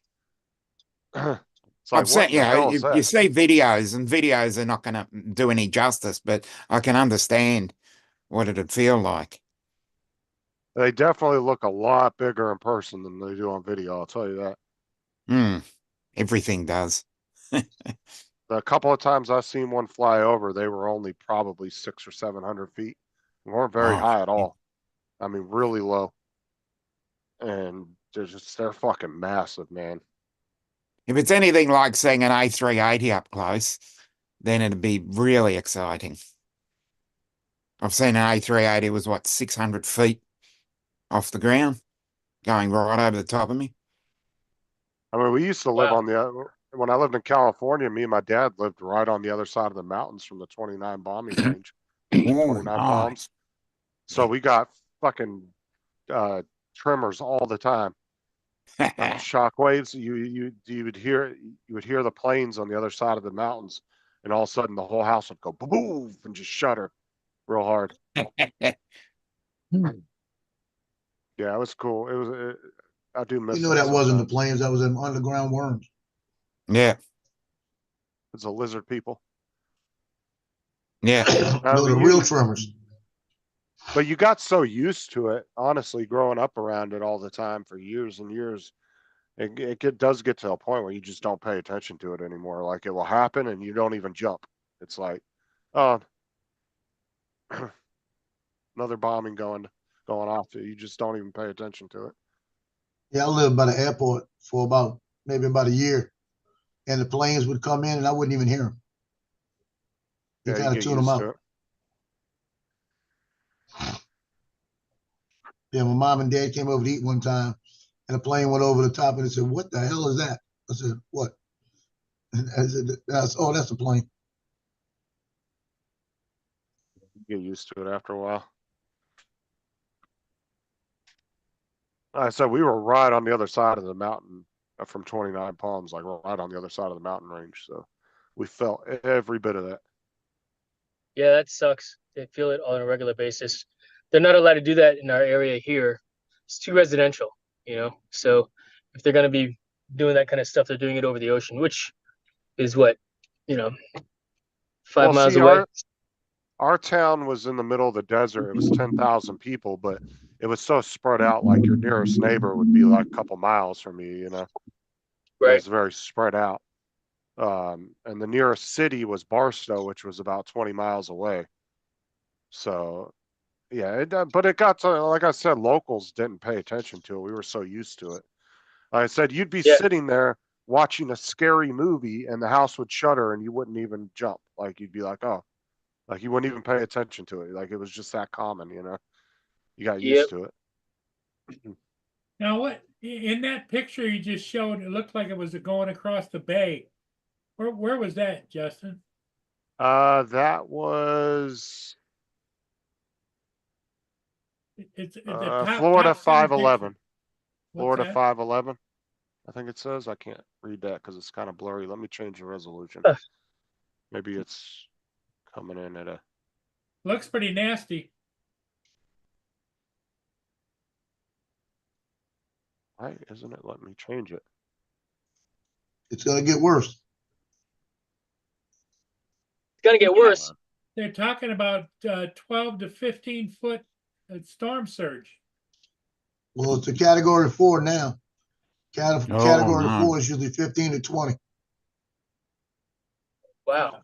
It's like, I've seen, what in the hell is you that? see videos, and videos are not going to do any justice, but I can understand what it'd feel like. They definitely look a lot bigger in person than they do on video, I'll tell you that. Everything does. The couple of times I've seen one fly over, they were only probably 600 or 700 feet. They weren't very Oh, high at all. I mean, really low. And they're fucking massive, man. If it's anything like seeing an A380 up close, then it'd be really exciting. I've seen an A380 was what, 600 feet off the ground, going right over the top of me. I mean, we used to live Wow. on when I lived in California, me and my dad lived right on the other side of the mountains from the 29 bombing range. Oh, 29 nice. bombs. So we got fucking tremors all the time. Shockwaves, you would hear the planes on the other side of the mountains, and all of a sudden the whole house would go boom and just shudder real hard. Yeah, it was cool. It was. I do miss. You know it that wasn't the sometimes. planes, that was them underground worms. Yeah, It's a lizard people. yeah. No, the real tremors. But you got so used to it, honestly, growing up around it all the time for years and years. Does get to a point where you just don't pay attention to it anymore. Like it will happen and you don't even jump. It's like, oh, another bombing going off. You just don't even pay attention to it. Yeah, I lived by the airport for maybe about a year, and the planes would come in and I wouldn't even hear them. You Yeah, you kind of get tune them used to out. it. Yeah, my mom and dad came over to eat one time, and the plane went over the top, and they said, "What the hell is that?" I said, "What?" And I said, "Oh, that's a plane." You get used to it after a while. Like I said, we were right on the other side of the mountain from 29 Palms, like right on the other side of the mountain range. So we felt every bit of that. Yeah, that sucks. They feel it on a regular basis. They're not allowed to do that in our area here. It's too residential, you know. So if they're gonna be doing that kind of stuff, they're doing it over the ocean, which is what, you know, 5 miles See, away. our town was in the middle of the desert. It was 10,000 people, but it was so spread out. Like your nearest neighbor would be like a couple miles from you, you know. It Right. was very spread out. And the nearest city was Barstow, which was about 20 miles away. So, yeah, but it got to, like I said, locals didn't pay attention to it. We were so used to it. Like I said, you'd be Yeah. sitting there watching a scary movie and the house would shudder and you wouldn't even jump. Like you'd be like, oh, like you wouldn't even pay attention to it. Like it was just that common, you know. You got Yep. used to it. Now, what in that picture you just showed? It looked like it was going across the bay. Where was that, Justin? That was It's the top Florida top center 511. picture. What's Florida that? 511. I think it says. I can't read that because it's kind of blurry. Let me change the resolution. Maybe it's coming in at a. Looks pretty nasty. Why isn't it letting me change it? It's gonna get worse. It's gonna get worse. They're talking about 12 to 15 foot storm surge. Well, it's a category 4 now. Category no. 4 is usually 15 to 20. Wow.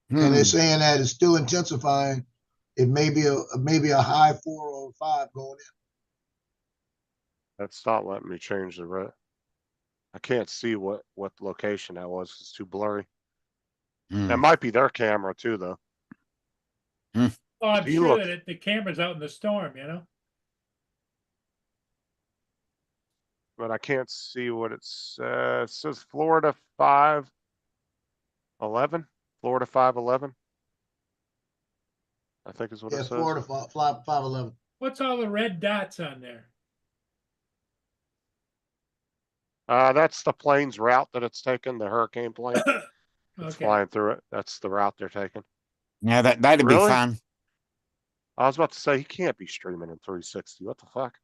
And they're saying that it's still intensifying. It may be a high 4 or 5 going in. That's not letting me change the red. I can't see what location that was. It's too blurry. It might be their camera too, though. Oh, I'm You sure look- that the camera's out in the storm, you know. But I can't see what it says. It says Florida 511. Florida 511. I think is what Yeah, it says. Florida 511. What's all the red dots on there? That's the plane's route that it's taken, the hurricane plane. It's Okay. flying through it. That's the route they're taking. Yeah, that'd be Really? fun. I was about to say he can't be streaming in 360. What the fuck?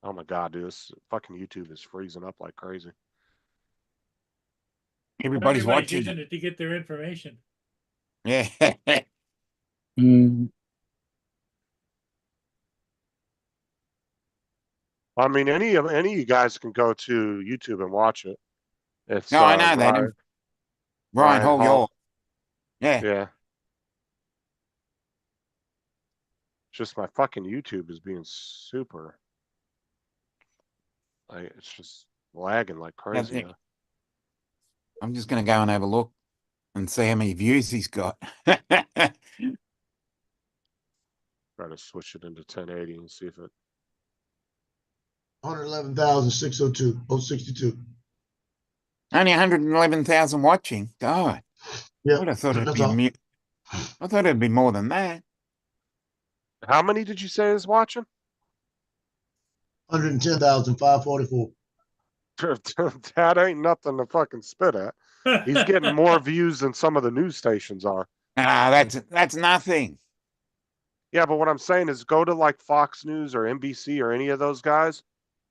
Oh my god, dude, this fucking YouTube is freezing up like crazy. Everybody's watching. using it to get their information. Yeah. I mean, any of you guys can go to YouTube and watch it. It's No, I know that. Ryan Ryan Hall, Hall. yeah. Yeah. Just my fucking YouTube is being super. Like it's just lagging like crazy. Yeah. I'm just gonna go and have a look and see how many views he's got. Try to switch it into 1080 and see if it. 111,602. 062. Only 111,000 watching. God. Yeah, I would have thought it'd that's be all. I thought it'd be more than that. How many did you say is watching? 110,544. That ain't nothing to fucking spit at. He's getting more views than some of the news stations are. Ah, that's nothing. Yeah, but what I'm saying is go to like Fox News or NBC or any of those guys,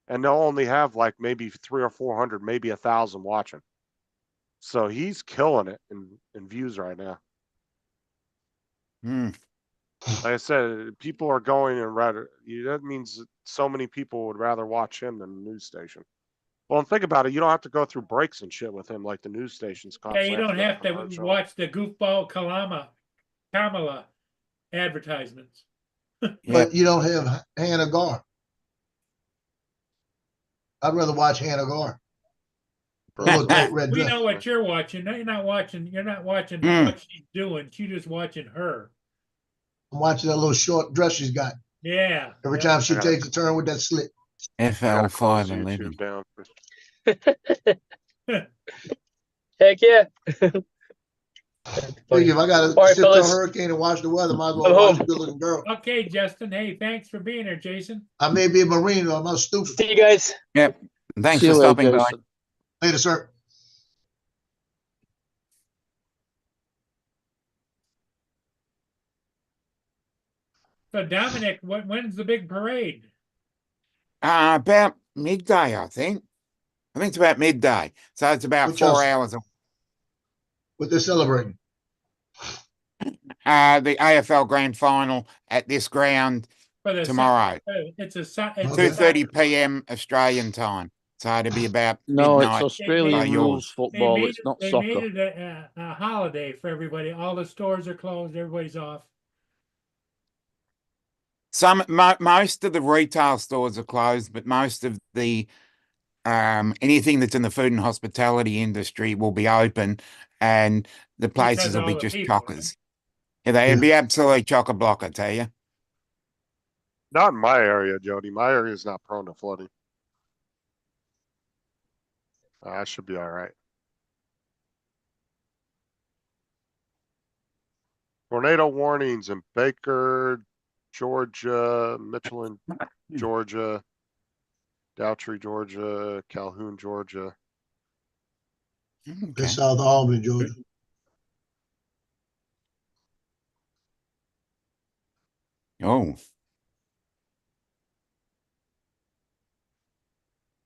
and they'll only have like maybe 300 or 400, maybe 1,000 watching. So he's killing it in views right now. Hmm. Like I said, people are going and rather, that means that so many people would rather watch him than the news station. Well, and think about it, you don't have to go through breaks and shit with him like the news stations Yeah, constantly. you don't go have to commercial. watch the goofball Kamala advertisements. Yeah. But you don't have Hannah Gar. I'd rather watch Hannah Gar. A little tight red We dress. know what you're watching. No, you're not watching Mm. what she's doing. She's just watching her. I'm watching that little short dress she's got. Yeah. Every yeah. time she I gotta- takes a turn with that slit. I FL gotta close 511. YouTube down. Heck yeah. Think if I gotta All right, sit through a fellas. hurricane and watch the weather, might as I'm well watch home. a good looking girl. Okay, Justin. Hey, thanks for being here, Jason. I may be a Marine, though. I'm not stupid. See you guys. Yep. Thanks See for you later, stopping by. Jason. Later, sir. So Dominic, when's the big parade? About midday, I think. I think it's about midday. So it's about Which 4 else? hours. What they're celebrating. The AFL Grand Final at this ground For the tomorrow, It's a 2:30 p.m. Australian time. So it'll be about No, it's midnight. Australian yours. rules football. It's not They soccer. made it a holiday for everybody. All the stores are closed. Everybody's off. Most of the retail stores are closed, but most of the anything that's in the food and hospitality industry will be open, and the places will all be the just people, right? chockers. Yeah, they'd be absolutely chock a block, I tell you. Not in my area, Jody. My area is not prone to flooding. I should be all right. Tornado warnings in Baker, Georgia, Midland, Georgia, Doughtry, Georgia, Calhoun, Georgia. Okay. That's South Albany, Georgia. Oh,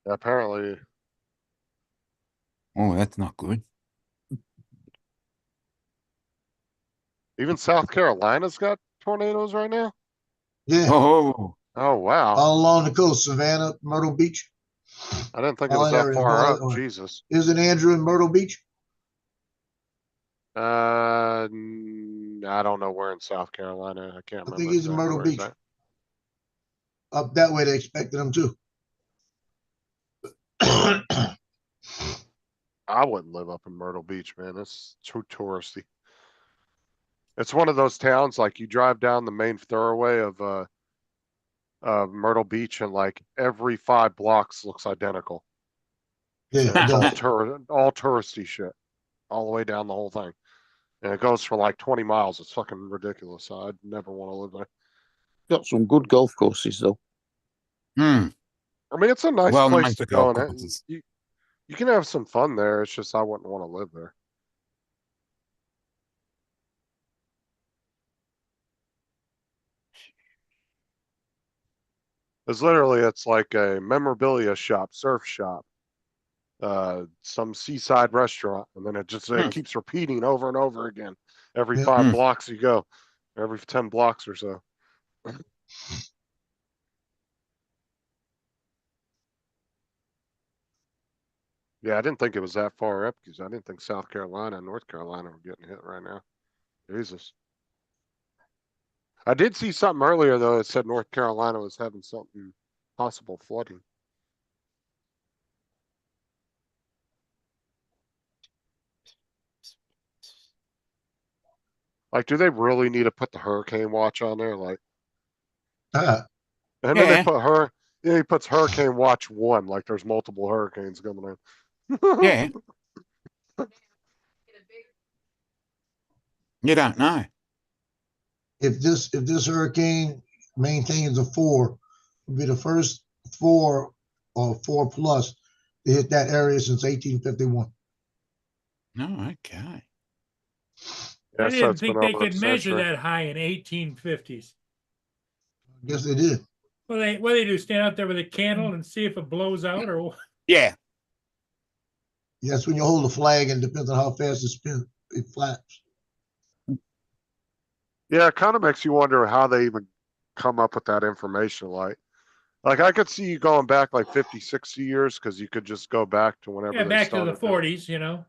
Apparently, oh, that's not good. even South Carolina's got tornadoes right now. Yeah. Oh, Oh wow! All along the coast, Savannah, Myrtle Beach. I didn't think it all was that areas, far all up. that way. Jesus. Isn't Andrew in Myrtle Beach? I don't know where in South Carolina. I can't I remember. think he's in exactly Myrtle where he's Beach. at. Up that way, they expected him too. I wouldn't live up in Myrtle Beach, man. It's too touristy. It's one of those towns like you drive down the main thoroughway of Myrtle Beach, and like every 5 blocks looks identical. Yeah, And it it's does. all touristy shit, all the way down the whole thing. And it goes for like 20 miles. It's fucking ridiculous. I'd never want to live there. Got some good golf courses though. hmm. I mean, it's a nice Well, place nice to to golf go, and courses. you can have some fun there. It's just I wouldn't want to live there. It's like a memorabilia shop, surf shop, some seaside restaurant, and then it keeps repeating over and over again. Every Yeah. 5 blocks you go, every 10 blocks or so. Yeah, I didn't think it was that far up because I didn't think South Carolina and North Carolina were getting hit right now. Jesus. I did see something earlier though that said North Carolina was having something possible flooding. Like, do they really need to put the hurricane watch on there? Like, Ah, and then Yeah. he puts hurricane watch 1, like there's multiple hurricanes coming in. Yeah. You don't know. if this hurricane maintains a 4 will be the first 4 or 4 plus to hit that area since 1851. Oh, okay. I Yes, didn't that's been think they over a could measure century. that high in 1850s. I guess they did. What do they do? Stand out there with a candle and see if it blows out, or what? Yeah. That's when you hold the flag and depends on how fast it spins, it flaps. Yeah, it kind of makes you wonder how they even come up with that information. Like I could see you going back like 50, 60 years because you could just go back to whenever Yeah, they back to the started doing it. 40s, you know.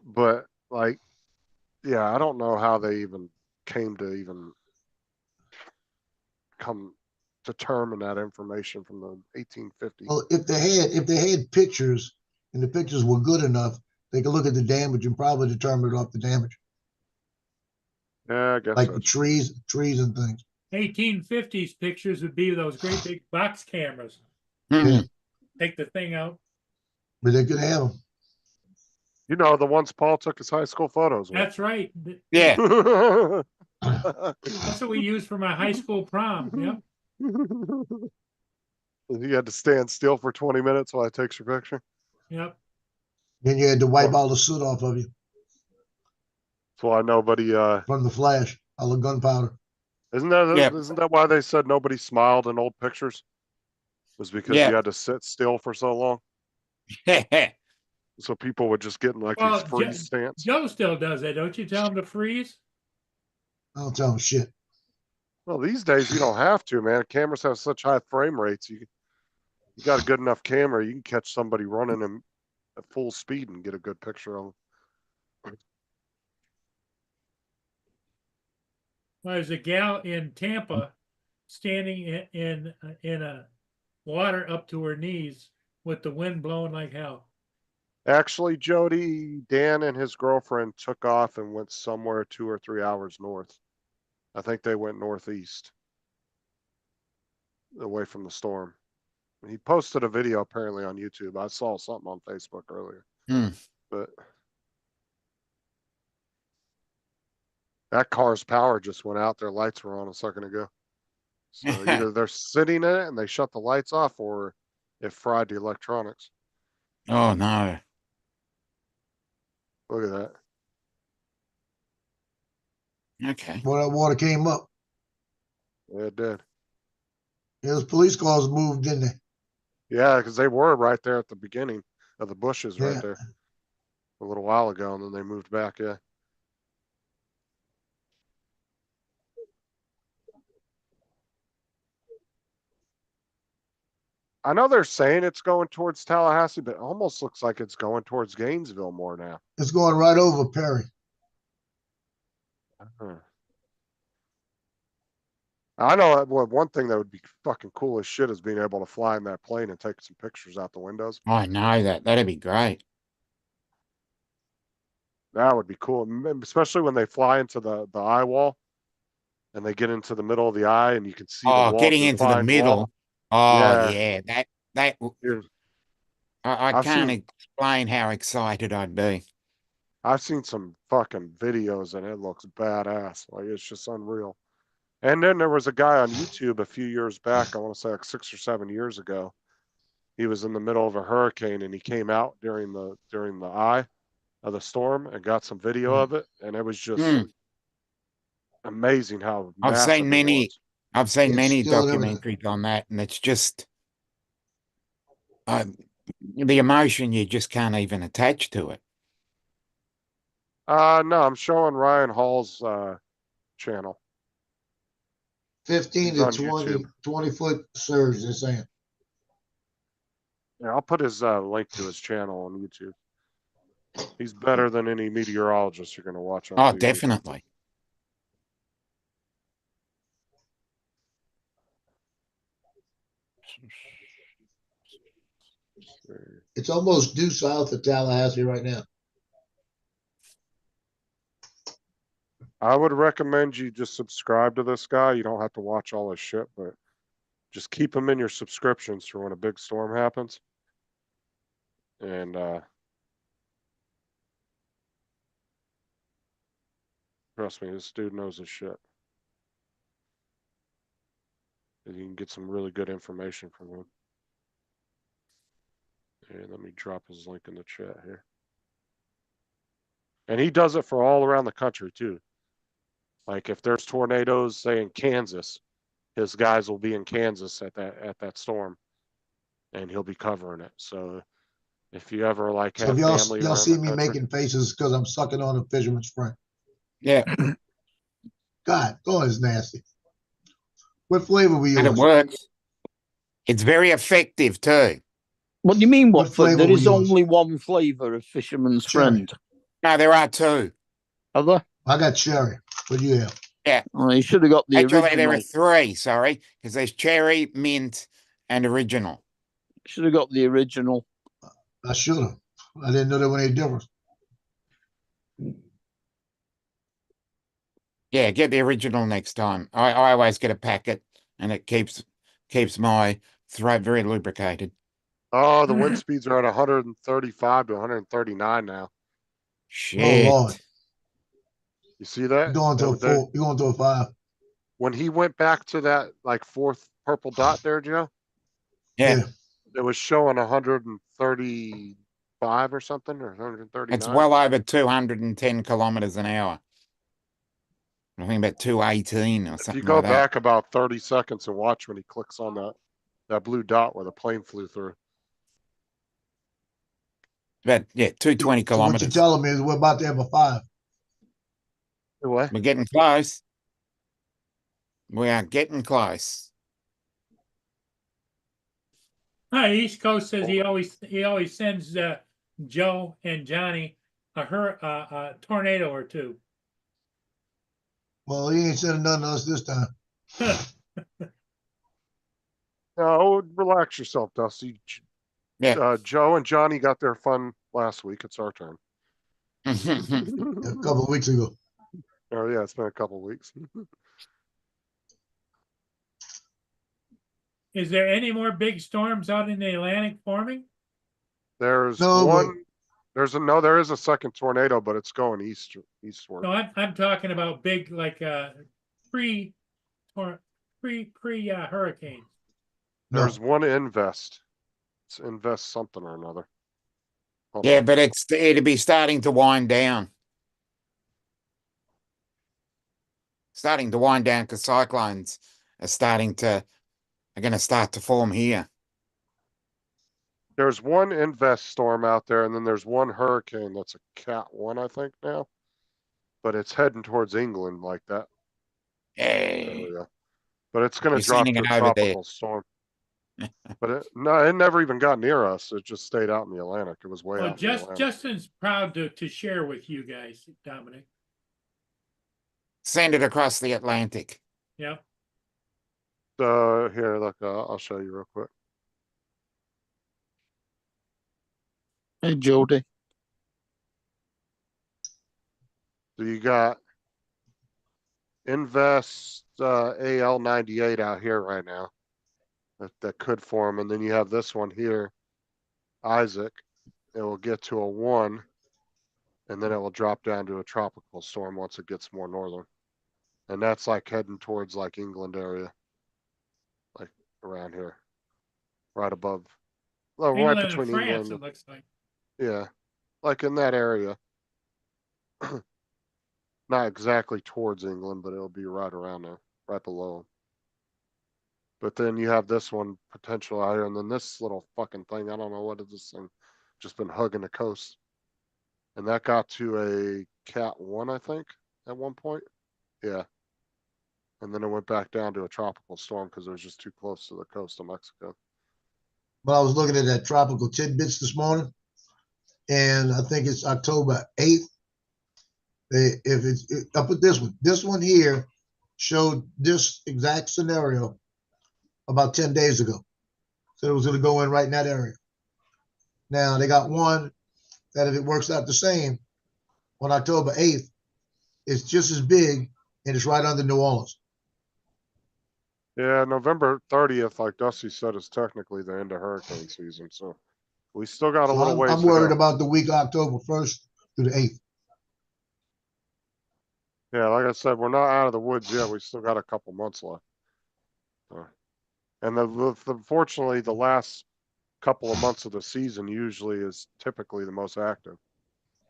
But like, yeah, I don't know how they even came to even come determine that information from the 1850s. Well, if they had pictures and the pictures were good enough, they could look at the damage and probably determine it off the damage, Yeah, I guess like the that's trees and things. 1850s pictures would be those great big box cameras. Hmm. Take the thing out. But they could have them. You know, the ones Paul took his high school photos with. That's right. Yeah. That's what we used for my high school prom. Yep. You had to stand still for 20 minutes while I takes your picture. Yep. Then you had to wipe all the soot off of you So I nobody from the flash, all the gunpowder. isn't Yep. that why they said nobody smiled in old pictures? Was because Yep. you had to sit still for so long. So people would just get in like Well, these freeze stance. Joe still does that, don't you? Tell him to freeze. I don't tell them shit. Well, these days you don't have to, man. Cameras have such high frame rates. You got a good enough camera, you can catch somebody running in at full speed and get a good picture of them. Well, there's a gal in Tampa standing in a water up to her knees with the wind blowing like hell. Actually, Jody, Dan and his girlfriend took off and went somewhere 2 or 3 hours north. I think they went northeast, away from the storm. He posted a video apparently on YouTube. I saw something on Facebook earlier, Hmm. but that car's power just went out. Their lights were on a second ago. So either they're sitting in it and they shut the lights off, or it fried the electronics. Oh no. Look at that. Okay. Well, that water came up. Yeah, it did. Yeah, those police cars moved, didn't they? Yeah, because they were right there at the beginning of the bushes Yeah. right there a little while ago, and then they moved back. Yeah. I know they're saying it's going towards Tallahassee, but it almost looks like it's going towards Gainesville more now. It's going right over Perry. Huh. I know one thing that would be fucking cool as shit is being able to fly in that plane and take some pictures out the windows. I know that. That'd be great. That would be cool, especially when they fly into the eye wall and they get into the middle of the eye and you can see the Oh, wall, getting the into the defined middle. wall. Oh Yeah. yeah. That You're- I I've can't seen- explain how excited I'd be. I've seen some fucking videos and it looks badass. Like it's just unreal. And then there was a guy on YouTube a few years back, I want to say like 6 or 7 years ago. He was in the middle of a hurricane and he came out during the eye of the storm and got some video of it, and it was just Hmm. amazing how I've massive seen it many. was. I've seen It's many still everything. documentaries on that, and it's just the emotion you just can't even attach to it. No, I'm showing Ryan Hall's channel. 15 He's to on 20, YouTube. 20-foot surge, they're saying. Yeah, I'll put his link to his channel on YouTube. He's better than any meteorologist you're going to watch on Oh, TV. definitely. It's almost due south of Tallahassee right now. I would recommend you just subscribe to this guy. You don't have to watch all his shit, but just keep him in your subscriptions for when a big storm happens. And trust me, this dude knows his shit. And you can get some really good information from him. And let me drop his link in the chat here. And he does it for all around the country too. Like if there's tornadoes, say in Kansas, his guys will be in Kansas at that storm, and he'll be covering it. So if you ever like So have if y'all family y'all around see the me country, making faces because I'm sucking on a fisherman's friend. Yeah, God, oh, it's nasty. What flavor we and it use? works. It's very effective too. What do you mean? What What flavour There we is use? only one flavour of Fisherman's Cherry. Friend. No, there are two. Are there? I got cherry. What do you have? Oh, you should have got the Actually, there are original. three, sorry, because there's cherry, mint, and original. Should have got the original. I should have. I didn't know there was any difference. Yeah, get the original next time. I always get a packet, and it keeps my throat very lubricated. oh, the wind speeds are at 135 to 139 now. Shit. Oh Lord, You see that? you're going to a They- 4. You're going to a 5. when he went back to that like fourth purple dot there, Joe, Yeah, it was showing 135 or something, or 139. it's well over 210 kilometers an hour. I think about 218 or If something you go like that. back about 30 seconds and watch when he clicks on that blue dot where the plane flew through. But yeah, 220 So what you're kilometers. telling me is we're about to have a 5. What? We're getting close. We are getting close. Hi, East Coast says he always sends Joe and Johnny a tornado or two. Well, he ain't sending nothing to us this time. No, relax yourself, Dusty. Yeah. Joe and Johnny got their fun last week. It's our turn. A couple of weeks ago. Oh yeah, it's been a couple weeks. Is there any more big storms out in the Atlantic forming? There's No, but- one. There is a second tornado, but it's going eastward. No, I'm talking about big like pre hurricanes. No. There's one invest. It's invest something or another. Hold Yeah, on. but it'll be starting to wind down. Starting to wind down because cyclones are going to start to form here. There's one invest storm out there, and then there's one hurricane that's a Cat 1, I think now. But it's heading towards England like that Hey, area. But it's going You're to drop to sending a it over there. tropical storm. But it never even got near us. It just stayed out in the Atlantic. It was way Well, out in the Atlantic. Justin's proud to share with you guys, Dominic. Send it across the Atlantic. Yeah. Here, look, I'll show you real quick. Hey, Jody. So you got Invest AL98 out here right now that could form, and then you have this one here, Isaac. It will get to a 1, and then it will drop down to a tropical storm once it gets more northern, and that's like heading towards like England area, like around here, right above, well, right England and between France, England. it looks like. Yeah, like in that area. Not exactly towards England, but it'll be right around there, right below. But then you have this one potential out here, and then this little fucking thing. I don't know what is this thing. Just been hugging the coast, and that got to a Cat 1, I think, at one point. Yeah, and then it went back down to a tropical storm because it was just too close to the coast of Mexico. But I was looking at that tropical tidbits this morning, and I think it's October 8th. I'll put this one here showed this exact scenario about 10 days ago. So it was going to go in right in that area. Now they got one that if it works out the same on October 8th, it's just as big and it's right under New Orleans. Yeah, November 30th, like Dusty said, is technically the end of hurricane season. So we still got a So little ways I'm to worried go. about the week October 1st through the 8th. Yeah, like I said, we're not out of the woods yet. We still got a couple months left. And fortunately, the last couple of months of the season usually is typically the most active.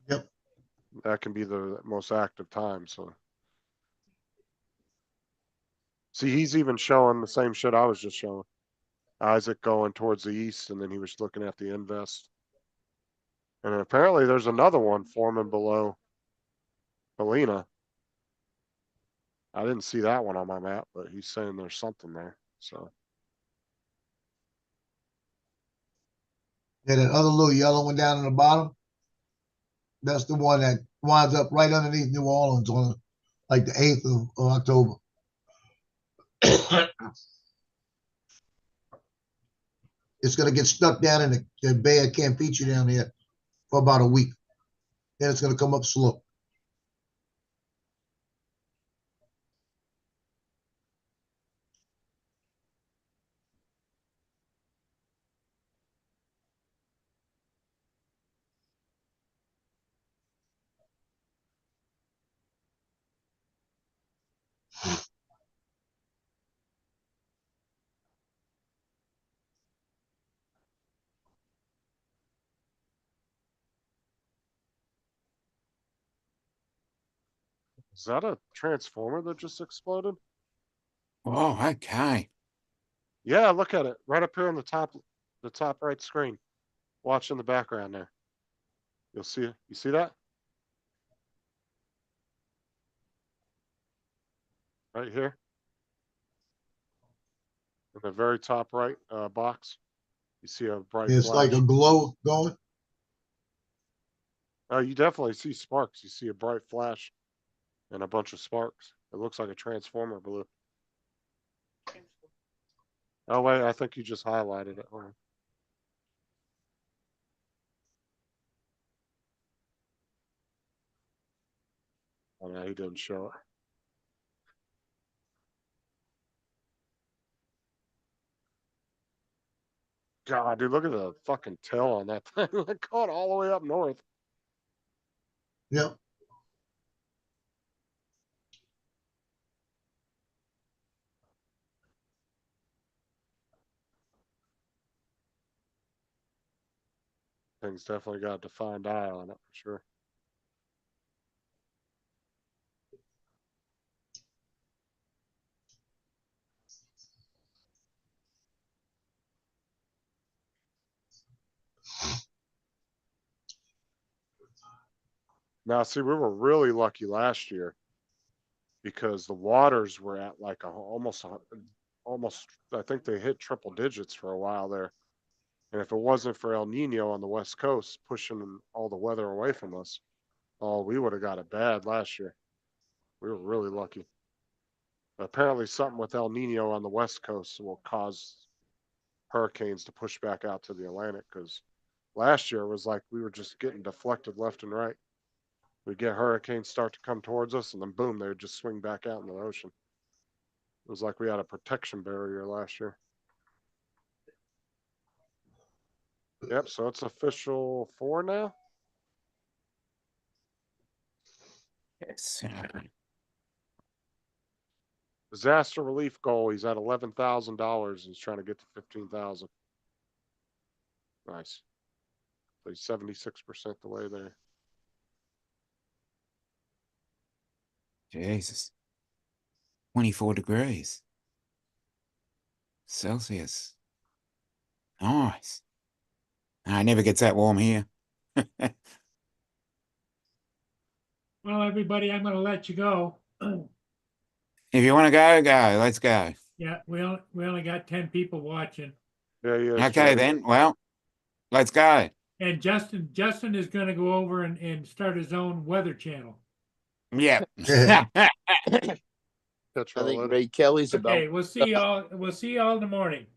Yep. That can be the most active time, so. See, he's even showing the same shit I was just showing. Isaac going towards the east, and then he was looking at the invest. And apparently there's another one forming below Helena. I didn't see that one on my map, but he's saying there's something there, so. Yeah, that other little yellow one down in the bottom. That's the one that winds up right underneath New Orleans on like the 8th of October. It's gonna get stuck down in the Bay of Campeche down there for about a week. Then it's gonna come up slow. Is that a transformer that just exploded? Oh, okay. Yeah, look at it. Right up here on the top right screen. Watch in the background there. You'll see it. You see that? Right here. In the very top right box. You see a bright It's flash. like a glow going. Oh, you definitely see sparks. You see a bright flash and a bunch of sparks. It looks like a transformer blue. Oh wait, I think you just highlighted it. Hold on. Oh no, he didn't show it. God, dude, look at the fucking tail on that thing. It caught all the way up north. Yep. Thing's definitely got a defined eye on it for sure. Now, see, we were really lucky last year because the waters were at like almost, I think they hit triple digits for a while there. And if it wasn't for El Nino on the West Coast pushing all the weather away from us, oh, we would have got it bad last year. We were really lucky. Apparently, something with El Nino on the West Coast will cause hurricanes to push back out to the Atlantic because last year it was like we were just getting deflected left and right. We'd get hurricanes start to come towards us, and then boom, they would just swing back out in the ocean. It was like we had a protection barrier last year. Yep, so it's official 4 now. Yes. Disaster relief goal. He's at $11,000. He's trying to get to 15,000. Nice. So he's 76% the way there. Jesus. 24 degrees Celsius. Nice. It never gets that warm here. Well, everybody, I'm gonna let you go. If you want to go, go. Let's go. Yeah, we only got 10 people watching. Yeah, yeah. Okay, then. Well, let's go. And Justin is gonna go over and start his own weather channel. Yeah. Catch I all think later. Ray Kelly's about. Okay, we'll see y'all in the morning.